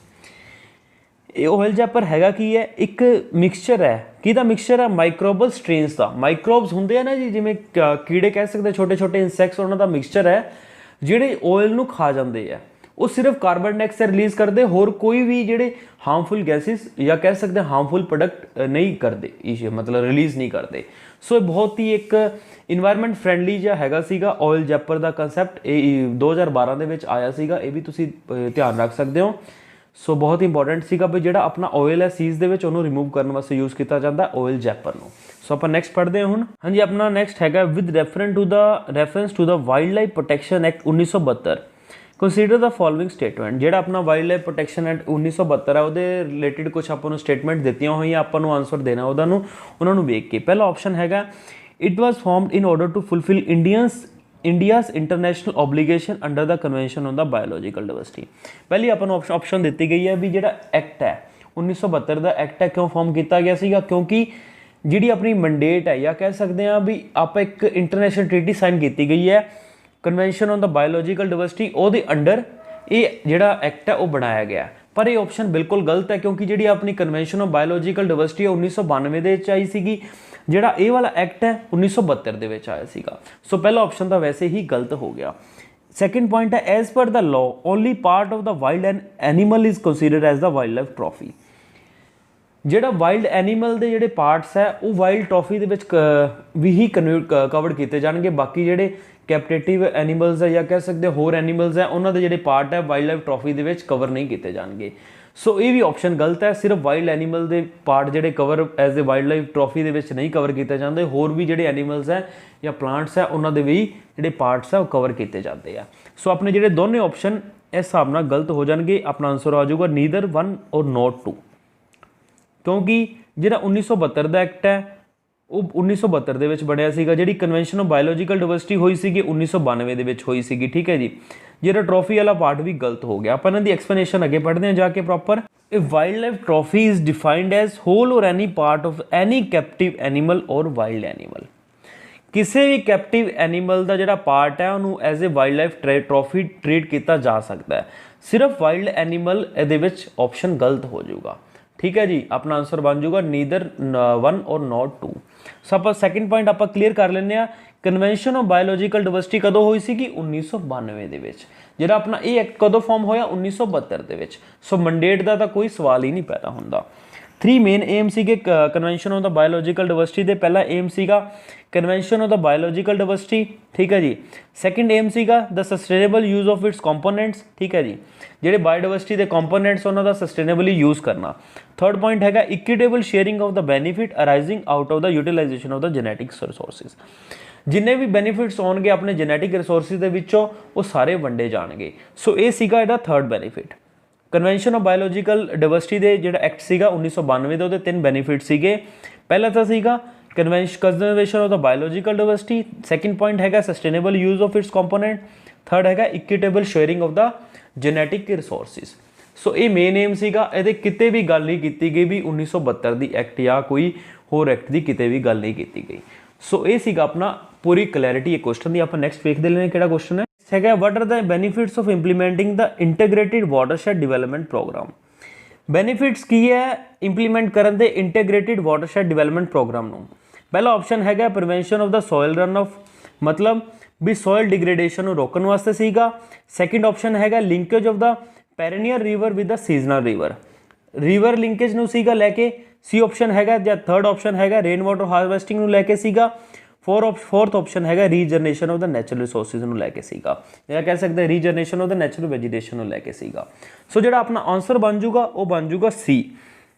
ਇਹ oil ਜੈਪਰ ਹੈਗਾ ਕੀ ਹੈ? ਇੱਕ mixture ਹੈ। ਕਿਹਦਾ mixture ਹੈ? ਮਾਈਕਰੋਬਲ ਸਟ੍ਰੇਨਸ ਦਾ। Microbes ਹੁੰਦੇ ਆ ਨਾ ਜੀ, ਜਿਵੇਂ ਕੀੜੇ ਕਹਿ ਸਕਦੇ, ਛੋਟੇ ਛੋਟੇ ਇਨਸੈਕਟਸ, ਉਹਨਾਂ ਦਾ ਮਿਕਸਚਰ ਹੈ ਜਿਹੜੇ ਆਇਲ ਨੂੰ ਖਾ ਜਾਂਦੇ ਆ। ਉਹ ਸਿਰਫ ਕਾਰਬਨ ਡਾਈਆਕਸਾਈਡ ਰਿਲੀਜ਼ ਕਰਦੇ, ਹੋਰ ਕੋਈ ਵੀ ਜਿਹੜੇ ਹਾਰਮਫੁਲ ਗੈਸਿਸ ਜਾਂ ਕਹਿ ਸਕਦੇ ਹਾਰਮਫੁਲ ਪ੍ਰੋਡਕਟ ਨਹੀਂ ਕਰਦੇ, ਮਤਲਬ ਰਿਲੀਜ਼ ਨਹੀਂ ਕਰਦੇ। ਸੋ ਇਹ ਬਹੁਤ ਹੀ ਇੱਕ ਇਨਵਾਇਰਨਮੈਂਟ ਫਰੈਂਡਲੀ ਜਿਹਾ ਹੈਗਾ ਸੀਗਾ ਆਇਲ ਜੈਪਰ ਦਾ ਕਨਸੈਪਟ। ਇਹ 2012 ਦੇ ਵਿੱਚ ਆਇਆ ਸੀਗਾ, ਇਹ ਵੀ ਤੁਸੀਂ ਧਿਆਨ ਰੱਖ ਸਕਦੇ ਹੋ। ਸੋ ਬਹੁਤ ਇੰਪੋਰਟੈਂਟ ਸੀਗਾ ਵੀ ਜਿਹੜਾ ਆਪਣਾ ਆਇਲ ਹੈ ਸੀਜ਼ ਦੇ ਵਿੱਚ ਉਹਨੂੰ ਰਿਮੂਵ ਕਰਨ ਵਾਸਤੇ ਯੂਜ਼ ਕੀਤਾ ਜਾਂਦਾ ਆਇਲ ਜੈਪਰ ਨੂੰ। ਸੋ ਆਪਾਂ ਨੈਕਸਟ ਪੜ੍ਹਦੇ ਹਾਂ ਹੁਣ। ਹਾਂਜੀ, ਆਪਣਾ ਨੈਕਸਟ ਹੈਗਾ with reference to the wild life protection act 1972 consider the following statement. ਜਿਹੜਾ ਆਪਣਾ ਵਾਈਲਡ ਲਾਈਫ ਪ੍ਰੋਟੈਕਸ਼ਨ ਐਕਟ 1972 ਹੈ ਉਹਦੇ ਰਿਲੇਟਿਡ ਕੁਝ ਆਪਾਂ ਨੂੰ ਸਟੇਟਮੈਂਟ ਦਿੱਤੀਆਂ ਹੋਈਆਂ, ਆਪਾਂ ਨੂੰ ਆਨਸਰ ਦੇਣਾ ਉਹਨਾਂ ਨੂੰ ਵੇਖ ਕੇ। ਪਹਿਲਾ ਆਪਸ਼ਨ ਹੈਗਾ it was formed in order to fulfil India's international obligation under the convention on the biological diversity. ਪਹਿਲੀ ਆਪਾਂ ਨੂੰ ਆਪਸ਼ਨ ਦਿੱਤੀ ਗਈ ਹੈ ਵੀ ਜਿਹੜਾ ਐਕਟ ਹੈ 1972 ਦਾ ਐਕਟ ਹੈ ਕਿਉਂ ਫਾਰਮ ਕੀਤਾ ਗਿਆ ਸੀਗਾ? ਕਿਉਂਕਿ ਜਿਹੜੀ ਆਪਣੀ ਮੰਡੇਟ ਹੈ ਜਾਂ ਕਹਿ ਸਕਦੇ ਹਾਂ ਵੀ ਆਪਾਂ ਇੱਕ ਇੰਟਰਨੈਸ਼ਨਲ ਟ੍ਰੀਟੀ ਸਾਈਨ ਕੀਤੀ ਗਈ ਹੈ convention on the biological diversity, ਉਹਦੇ ਅੰਡਰ ਇਹ ਜਿਹੜਾ ਐਕਟ ਹੈ ਉਹ ਬਣਾਇਆ ਗਿਆ। ਪਰ ਇਹ ਆਪਸ਼ਨ ਬਿਲਕੁਲ ਗਲਤ ਹੈ ਕਿਉਂਕਿ ਜਿਹੜੀ ਆਪਣੀ ਕਨਵੈਨਸ਼ਨ ਔਨ ਬਾਇਓਲੋਜੀਕਲ ਡਾਇਵਰਸਿਟੀ 1992 ਦੇ ਵਿੱਚ ਆਈ ਸੀਗੀ, ਜਿਹੜਾ ਇਹ ਵਾਲਾ ਐਕਟ ਹੈ 1972 ਦੇ ਵਿੱਚ ਆਇਆ ਸੀਗਾ। ਸੋ ਪਹਿਲਾ ਆਪਸ਼ਨ ਤਾਂ ਵੈਸੇ ਹੀ ਗਲਤ ਹੋ ਗਿਆ। ਸੈਕਿੰਡ ਪੁਆਇੰਟ ਹੈ as per the law only part of the wild animal is considered as the wild life trophy. ਜਿਹੜਾ ਵਾਈਲਡ ਐਨੀਮਲ ਦੇ ਜਿਹੜੇ ਪਾਰਟਸ ਹੈ ਉਹ ਵਾਈਲਡ ਟਰੋਫੀ ਦੇ ਵਿੱਚ ਵੀ ਹੀ ਕਵਰਡ ਕੀਤੇ ਜਾਣਗੇ, ਬਾਕੀ ਜਿਹੜੇ ਕੈਪਟੇਟਿਵ ਐਨੀਮਲਸ ਹੈ ਜਾਂ ਕਹਿ ਸਕਦੇ ਹੋਰ ਐਨੀਮਲਸ ਹੈ ਉਹਨਾਂ ਦੇ ਜਿਹੜੇ ਪਾਰਟ ਹੈ ਵਾਈਲਡ ਲਾਈਫ ਟਰੋਫੀ ਦੇ ਵਿੱਚ ਕਵਰ ਨਹੀਂ ਕੀਤੇ ਜਾਣਗੇ। ਸੋ ਇਹ ਵੀ ਆਪਸ਼ਨ ਗਲਤ ਹੈ। ਸਿਰਫ ਵਾਈਲਡ ਐਨੀਮਲ ਦੇ ਪਾਰਟ ਜਿਹੜੇ cover as a wild life trophy ਦੇ ਵਿੱਚ ਨਹੀਂ ਕਵਰ ਕੀਤੇ ਜਾਂਦੇ, ਹੋਰ ਵੀ ਜਿਹੜੇ ਐਨੀਮਲਸ ਹੈ ਜਾਂ ਪਲਾਂਟਸ ਹੈ ਉਹਨਾਂ ਦੇ ਵੀ ਜਿਹੜੇ ਪਾਰਟਸ ਹੈ ਉਹ ਕਵਰ ਕੀਤੇ ਜਾਂਦੇ ਆ। ਸੋ ਆਪਣੇ ਜਿਹੜੇ ਦੋਨੇ ਆਪਸ਼ਨ ਇਸ ਹਿਸਾਬ ਨਾਲ ਗਲਤ ਹੋ ਜਾਣਗੇ। ਆਪਣਾ ਆਨਸਰ ਆ ਜਾਊਗਾ ਨੀਦਰ 1 ਔਰ ਨੋਟ 2, ਕਿਉਂਕਿ ਜਿਹੜਾ 1972 ਦਾ ਐਕਟ ਹੈ ਉਹ 1972 ਦੇ ਵਿੱਚ ਬਣਿਆ ਸੀਗਾ। ਜਿਹੜੀ ਕਨਵੈਨਸ਼ਨ ਆਫ ਬਾਇਓਲੋਜੀਕਲ ਡਾਇਵਰਸਿਟੀ ਹੋਈ ਸੀਗੀ 1992 ਦੇ ਵਿੱਚ ਹੋਈ ਸੀਗੀ। ਠੀਕ ਹੈ ਜੀ, ਜਿਹੜਾ ਟਰੋਫੀ ਵਾਲਾ ਪਾਰਟ ਵੀ ਗਲਤ ਹੋ ਗਿਆ। ਆਪਾਂ ਇਹਨਾਂ ਦੀ ਐਕਸਪਲੇਨੇਸ਼ਨ ਅੱਗੇ ਪੜ੍ਹਦੇ ਹਾਂ ਜਾ ਕੇ ਪ੍ਰੋਪਰ। ਇਹ wild life trophy is defined as whole or any part of any captive animal or wild animal. ਕਿਸੇ ਵੀ ਕੈਪਟਿਵ ਐਨੀਮਲ ਦਾ ਜਿਹੜਾ ਪਾਰਟ ਹੈ ਉਹਨੂੰ as a wild life trophy treat ਕੀਤਾ ਜਾ ਸਕਦਾ ਹੈ। ਸਿਰਫ ਵਾਈਲਡ ਐਨੀਮਲ ਇਹਦੇ ਵਿੱਚ ਆਪਸ਼ਨ ਗਲਤ ਹੋ ਜਾਊਗਾ। ਠੀਕ ਹੈ ਜੀ, ਆਪਣਾ ਆਨਸਰ ਬਣ ਜਾਊਗਾ ਨੀਦਰ 1 ਔਰ ਨੋਟ 2। ਸੋ ਆਪਾਂ ਸੈਕਿੰਡ ਪੁਆਇੰਟ ਆਪਾਂ ਕਲੀਅਰ ਕਰ ਲੈਂਦੇ ਹਾਂ। ਕਨਵੈਨਸ਼ਨ ਆਫ ਬਾਇਓਲੋਜੀਕਲ ਡਾਇਵਰਸਿਟੀ ਕਦੋਂ ਹੋਈ ਸੀਗੀ? 1992 ਦੇ ਵਿੱਚ। ਜਿਹੜਾ ਆਪਣਾ ਇਹ ਐਕਟ ਕਦੋਂ ਫਾਰਮ ਹੋਇਆ? 1972 ਦੇ ਵਿੱਚ। ਸੋ ਮੰਡੇਟ ਦਾ ਤਾਂ ਕੋਈ ਸਵਾਲ ਹੀ ਨਹੀਂ ਪੈਦਾ ਹੁੰਦਾ। 3 ਮੇਨ ਏਮ ਸੀਗੇ convention of the biological diversity ਦੇ। ਪਹਿਲਾ ਏਮ ਸੀਗਾ convention of the biological diversity, ਠੀਕ ਹੈ ਜੀ। ਸੈਕਿੰਡ ਏਮ ਸੀਗਾ the sustainable use of its components, ਠੀਕ ਹੈ ਜੀ, ਜਿਹੜੇ ਬਾਇਓਡਾਇਵਰਸਿਟੀ ਦੇ ਕੰਪੋਨੈਂਟਸ ਉਹਨਾਂ ਦਾ ਸਸਟੇਨੇਬਲੀ ਯੂਜ਼ ਕਰਨਾ। ਥਰਡ ਪੁਆਇੰਟ ਹੈਗਾ equitable sharing of the benefit arising out of the utilization of the genetics resources. ਜਿੰਨੇ ਵੀ ਬੈਨੀਫਿਟਸ ਆਉਣਗੇ ਆਪਣੇ ਜੈਨੇਟਿਕ ਰਿਸੋਰਸਿਸ ਦੇ ਵਿੱਚੋਂ ਉਹ ਸਾਰੇ ਵੰਡੇ ਜਾਣਗੇ। ਸੋ ਇਹ ਸੀਗਾ ਇਹਦਾ third benefit. Convention of biological diversity ਦੇ ਜਿਹੜਾ ਐਕਟ ਸੀਗਾ 1992 ਦੇ, ਉਹਦੇ 3 ਬੈਨੀਫਿਟ ਸੀਗੇ। ਪਹਿਲਾ ਤਾਂ ਸੀਗਾ conservation of the biological diversity, second point ਹੈਗਾ sustainable use of its component, third ਹੈਗਾ equitable sharing of the genetic resources. So ਇਹ ਮੇਨ ਏਮ ਸੀਗਾ। ਇਹਦੇ ਕਿਤੇ ਵੀ ਗੱਲ ਨਹੀਂ ਕੀਤੀ ਗਈ ਵੀ 1972 ਦੀ ਐਕਟ ਜਾਂ ਕੋਈ ਹੋਰ ਐਕਟ ਦੀ ਕਿਤੇ ਵੀ ਗੱਲ ਨਹੀਂ ਕੀਤੀ ਗਈ। ਸੋ ਇਹ ਸੀਗਾ ਆਪਣਾ ਪੂਰੀ ਕਲੈਰਿਟੀ ਇਹ ਕੁਐਸਚਨ ਦੀ। ਆਪਾਂ ਨੈਕਸਟ ਵੇਖਦੇ ਲੈਣੇ ਕਿਹੜਾ ਕੁਐਸਚਨ ਹੈ। ਹੈਗਾ what are the benefits of implementing the integrated watershed development programme. Benefits ਕੀ ਹੈ ਇੰਪਲੀਮੈਂਟ ਕਰਨ ਦੇ ਇੰਟੀਗ੍ਰੇਟਿਡ ਵਾਟਰਸ਼ੈਡ ਡਿਵੈਲਪਮੈਂਟ ਪ੍ਰੋਗਰਾਮ ਨੂੰ? ਪਹਿਲਾ ਆਪਸ਼ਨ ਹੈਗਾ prevention of the soil run off, ਮਤਲਬ ਵੀ ਸੋਇਲ ਡਿਗਰੇਡੇਸ਼ਨ ਨੂੰ ਰੋਕਣ ਵਾਸਤੇ ਸੀਗਾ। ਸੈਕਿੰਡ ਆਪਸ਼ਨ ਹੈਗਾ linkage of the perennial river with the seasonal river, river linkage ਨੂੰ ਸੀਗਾ ਲੈ ਕੇ। ਸੀ ਆਪਸ਼ਨ ਹੈਗਾ ਜਾਂ ਥਰਡ ਆਪਸ਼ਨ ਹੈਗਾ ਰੇਨ ਵਾਟਰ ਹਾਰਵੈਸਟਿੰਗ ਨੂੰ ਲੈ ਕੇ ਸੀਗਾ। ਫੋਰਥ ਆਪਸ਼ਨ ਹੈਗਾ regeneration of the natural resources ਨੂੰ ਲੈ ਕੇ ਸੀਗਾ, ਜਾਂ ਕਹਿ ਸਕਦੇ regeneration of the natural vegetation ਨੂੰ ਲੈ ਕੇ ਸੀਗਾ। ਸੋ ਜਿਹੜਾ ਆਪਣਾ ਆਨਸਰ ਬਣ ਜਾਊਗਾ ਉਹ ਬਣ ਜਾਊਗਾ ਸੀ,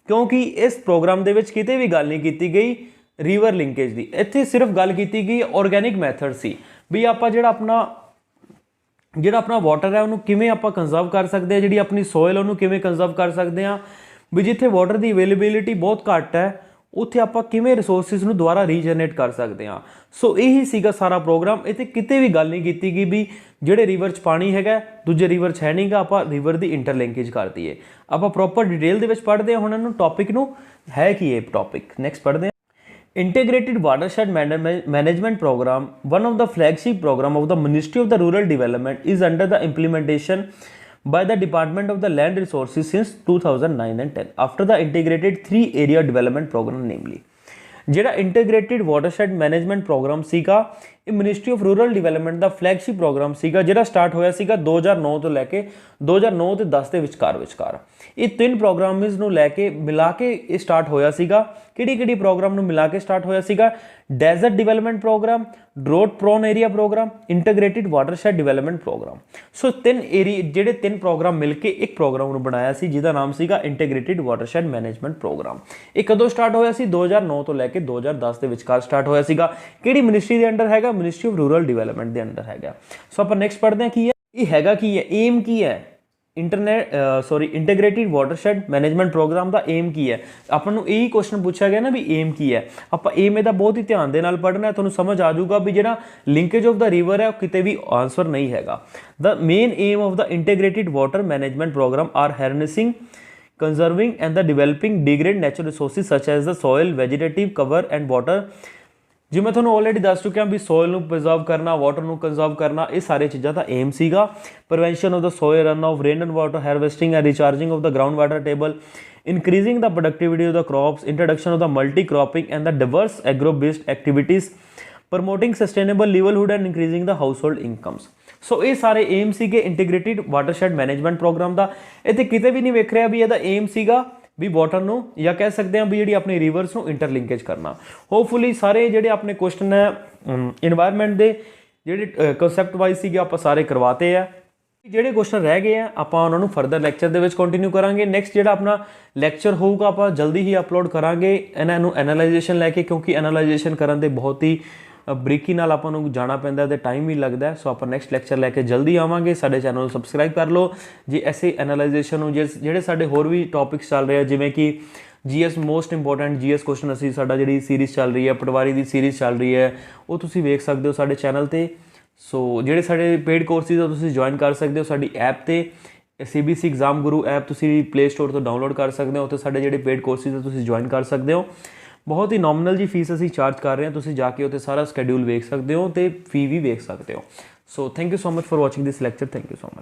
ਕਿਉਂਕਿ ਇਸ ਪ੍ਰੋਗਰਾਮ ਦੇ ਵਿੱਚ ਕਿਤੇ ਵੀ ਗੱਲ ਨਹੀਂ ਕੀਤੀ ਗਈ ਰਿਵਰ ਲਿੰਕੇਜ ਦੀ। ਇੱਥੇ ਸਿਰਫ ਗੱਲ ਕੀਤੀ ਗਈ ਆਰਗੈਨਿਕ ਮੈਥਡ ਸੀ ਵੀ ਆਪਾਂ ਜਿਹੜਾ ਆਪਣਾ ਵਾਟਰ ਹੈ ਉਹਨੂੰ ਕਿਵੇਂ ਆਪਾਂ ਕੰਜ਼ਰਵ ਕਰ ਸਕਦੇ ਹਾਂ, ਜਿਹੜੀ ਆਪਣੀ ਸੋਇਲ ਉਹਨੂੰ ਕਿਵੇਂ ਕੰਜ਼ਰਵ ਕਰ ਸਕਦੇ ਹਾਂ, ਵੀ ਜਿੱਥੇ ਵਾਟਰ ਦੀ ਅਵੇਲੇਬਿਲਿਟੀ ਬਹੁਤ ਘੱਟ ਹੈ ਉੱਥੇ ਆਪਾਂ ਕਿਵੇਂ ਰਿਸੋਰਸਿਸ ਨੂੰ ਦੁਬਾਰਾ ਰੀਜਨਰੇਟ ਕਰ ਸਕਦੇ ਹਾਂ। ਸੋ ਇਹੀ ਸੀਗਾ ਸਾਰਾ ਪ੍ਰੋਗਰਾਮ। ਇੱਥੇ ਕਿਤੇ ਵੀ ਗੱਲ ਨਹੀਂ ਕੀਤੀ ਗਈ ਵੀ ਜਿਹੜੇ ਰਿਵਰ 'ਚ ਪਾਣੀ ਹੈਗਾ ਦੂਜੇ ਰਿਵਰ 'ਚ ਹੈ ਨਹੀਂਗਾ, ਆਪਾਂ ਰਿਵਰ ਦੀ ਇੰਟਰਲਿੰਕੇਜ ਕਰ ਦਈਏ। ਆਪਾਂ ਪ੍ਰੋਪਰ ਡਿਟੇਲ ਦੇ ਵਿੱਚ ਪੜ੍ਹਦੇ ਹਾਂ ਹੁਣ ਇਹਨੂੰ, ਟੌਪਿਕ ਨੂੰ ਹੈ ਕੀ ਇਹ ਟੌਪਿਕ। ਨੈਕਸਟ ਪੜ੍ਹਦੇ ਹਾਂ Integrated Watershed Management Program, one of the flagship program of the Ministry of the Rural Development, is under the implementation by the Department of the Land Resources since 2009 and 10 after the integrated 3-area development program, namely ਜਿਹੜਾ integrated watershed management program ਸੀਗਾ ਇਹ ministry of rural development ਦਾ flagship program ਸੀਗਾ, ਜਿਹੜਾ start ਹੋਇਆ ਸੀਗਾ 2009 ਤੋਂ ਲੈ ਕੇ 2009 ਤੇ 10 ਦੇ ਵਿਚਕਾਰ। ਇਹ 3 ਪ੍ਰੋਗਰਾਮਸ ਨੂੰ ਲੈ ਕੇ ਮਿਲਾ ਕੇ ਇਹ ਸਟਾਰਟ ਹੋਇਆ ਸੀਗਾ। ਕਿਹੜੀ ਪ੍ਰੋਗਰਾਮ ਨੂੰ ਮਿਲਾ ਕੇ ਸਟਾਰਟ ਹੋਇਆ ਸੀਗਾ? Desert development programme, drought prone area programme, integrated watershed development programme. So 3 programme ਮਿਲ ਕੇ ਇੱਕ ਪ੍ਰੋਗਰਾਮ ਨੂੰ ਬਣਾਇਆ ਸੀ ਜਿਹਦਾ ਨਾਮ ਸੀਗਾ ਇੰਟੀਗ੍ਰੇਟਿਡ ਵਾਟਰਸ਼ੈਡ ਮੈਨੇਜਮੈਂਟ ਪ੍ਰੋਗਰਾਮ। ਇਹ ਕਦੋਂ ਸਟਾਰਟ ਹੋਇਆ ਸੀ? 2009 ਤੋਂ ਲੈ ਕੇ 2010 ਦੇ ਵਿਚਕਾਰ ਸਟਾਰਟ ਹੋਇਆ ਸੀਗਾ। ਕਿਹੜੀ ਮਿਨਿਸਟਰੀ ਦੇ ਅੰਡਰ ਹੈਗਾ? ਮਿਨਿਸਟਰੀ ਆਫ ਰੂਰਲ ਡਿਵੈਲਪਮੈਂਟ ਦੇ ਅੰਡਰ ਹੈਗਾ। ਸੋ ਆਪਾਂ ਨੈਕਸਟ ਪੜ੍ਹਦੇ ਹਾਂ ਕੀ ਹੈ ਇਹ ਹੈਗਾ, ਕੀ ਹੈ ਏਮ ਕੀ ਹੈ ਇੰਟੀਗ੍ਰੇਟਿਡ ਵਾਟਰਸ਼ੈਡ ਮੈਨੇਜਮੈਂਟ ਪ੍ਰੋਗਰਾਮ ਦਾ ਏਮ ਕੀ ਹੈ? ਆਪਾਂ ਨੂੰ ਇਹੀ ਕੁਐਸਚਨ ਪੁੱਛਿਆ ਗਿਆ ਨਾ ਵੀ ਏਮ ਕੀ ਹੈ। ਆਪਾਂ ਏਮ ਇਹਦਾ ਬਹੁਤ ਹੀ ਧਿਆਨ ਦੇ ਨਾਲ ਪੜ੍ਹਨਾ, ਤੁਹਾਨੂੰ ਸਮਝ ਆ ਜਾਊਗਾ ਵੀ ਜਿਹੜਾ ਲਿੰਕੇਜ ਆਫ ਦਾ ਰਿਵਰ ਹੈ ਉਹ ਕਿਤੇ ਵੀ ਆਨਸਰ ਨਹੀਂ ਹੈਗਾ। The main aim of the integrated water management programme are harnessing conserving and the developing degrade natural resources such as the soil, vegetative cover and water। जी मैं ਤੁਹਾਨੂੰ already ਦੱਸ ਚੁੱਕਿਆ ਵੀ ਸੋਇਲ ਨੂੰ ਪ੍ਰੀਜ਼ਰਵ ਕਰਨਾ, ਵਾਟਰ ਨੂੰ ਕੰਜ਼ਰਵ ਕਰਨਾ, ਇਹ ਸਾਰੀਆਂ ਚੀਜ਼ਾਂ ਦਾ ਏਮ ਸੀਗਾ। Prevention of the soil run off, rain and water harvesting and recharging of the ground water table, increasing the productivity of the crops, introduction of the multi-cropping and the diverse agro-based activities, promoting sustainable livelihood and increasing the household incomes। ਸੋ ਇਹ ਸਾਰੇ aim ਸੀਗੇ integrated watershed management programme ਦਾ। ਇੱਥੇ ਕਿਤੇ ਵੀ ਨਹੀਂ ਵੇਖ ਰਿਹਾ ਵੀ ਇਹਦਾ aim ਸੀਗਾ ਵੀ ਵਾਟਰ ਨੂੰ ਜਾਂ ਕਹਿ ਸਕਦੇ ਹਾਂ ਵੀ ਜਿਹੜੀ ਆਪਣੀ ਰਿਵਰਸ ਨੂੰ ਇੰਟਰਲਿੰਕੇਜ ਕਰਨਾ। ਹੋਪਫੁਲੀ ਸਾਰੇ ਜਿਹੜੇ ਆਪਣੇ ਕੁਐਸਚਨ ਹੈ ਇਨਵਾਇਰਨਮੈਂਟ ਦੇ ਜਿਹੜੇ ਕਨਸੈਪਟ ਵਾਈਜ਼ ਸੀਗੇ ਆਪਾਂ ਸਾਰੇ ਕਰਵਾਤੇ ਆ। ਜਿਹੜੇ ਕੁਐਸਚਨ ਰਹਿ ਗਏ ਆ ਆਪਾਂ ਉਹਨਾਂ ਨੂੰ ਫਰਦਰ ਲੈਕਚਰ ਦੇ ਵਿੱਚ ਕੰਟੀਨਿਊ ਕਰਾਂਗੇ। ਨੈਕਸਟ ਜਿਹੜਾ ਆਪਣਾ ਲੈਕਚਰ ਹੋਊਗਾ ਆਪਾਂ ਜਲਦੀ ਹੀ ਅਪਲੋਡ ਕਰਾਂਗੇ ਇਹਨਾਂ ਨੂੰ ਐਨਾਲਾਈਜੇਸ਼ਨ ਲੈ ਕੇ, ਕਿਉਂਕਿ ਐਨਾਲਾਈਜੇਸ਼ਨ ਕਰਨ ਦੇ ਬਹੁਤ ਹੀ ਬਰੀਕੀ ਨਾਲ ਆਪਾਂ ਨੂੰ ਜਾਣਾ ਪੈਂਦਾ ਤੇ ਟਾਈਮ ਵੀ ਲੱਗਦਾ। ਸੋ ਆਪਾਂ ਨੈਕਸਟ ਲੈਕਚਰ ਲੈ ਕੇ ਜਲਦੀ ਆਵਾਂਗੇ। ਸਾਡੇ ਚੈਨਲ ਨੂੰ ਸਬਸਕ੍ਰਾਈਬ ਕਰ ਲਓ ਜੇ ਐਸੇ ਐਨਾਲਾਈਜੇਸ਼ਨ ਨੂੰ ਜਿਹੜੇ ਸਾਡੇ ਹੋਰ ਵੀ ਟੌਪਿਕਸ ਚੱਲ ਰਹੇ ਆ, ਜਿਵੇਂ ਕਿ GS most important GS question ਅਸੀਂ ਸਾਡਾ ਜਿਹੜੀ ਸੀਰੀਜ਼ ਚੱਲ ਰਹੀ ਹੈ, ਪਟਵਾਰੀ ਦੀ ਸੀਰੀਜ਼ ਚੱਲ ਰਹੀ ਹੈ, ਉਹ ਤੁਸੀਂ ਵੇਖ ਸਕਦੇ ਹੋ ਸਾਡੇ ਚੈਨਲ 'ਤੇ। ਸੋ ਜਿਹੜੇ ਸਾਡੇ ਪੇਡ ਕੋਰਸਿਸ ਆ ਤੁਸੀਂ ਜੁਆਇਨ ਕਰ ਸਕਦੇ ਹੋ ਸਾਡੀ ਐਪ 'ਤੇ, CBC ਐਗਜ਼ਾਮ ਗੁਰੂ ਐਪ ਤੁਸੀਂ ਪਲੇ ਸਟੋਰ ਤੋਂ ਡਾਊਨਲੋਡ ਕਰ ਸਕਦੇ ਹੋ। ਉੱਥੇ ਸਾਡੇ ਜਿਹੜੇ ਪੇਡ ਕੋਰਸਿਸ ਆ ਤੁਸੀਂ ਜੁਆਇਨ ਕਰ ਸਕਦੇ ਹੋ। ਬਹੁਤ ਹੀ ਨੋਮੀਨਲ ਜੀ ਫੀਸ ਅਸੀਂ ਚਾਰਜ ਕਰ ਰਹੇ ਹਾਂ, ਤੁਸੀਂ ਜਾ ਕੇ ਉੱਥੇ ਸਾਰਾ ਸਕੈਡਿਊਲ ਵੇਖ ਸਕਦੇ ਹੋ ਅਤੇ ਫੀ ਵੀ ਵੇਖ ਸਕਦੇ ਹੋ। So thank you so much for watching this lecture. Thank you so much.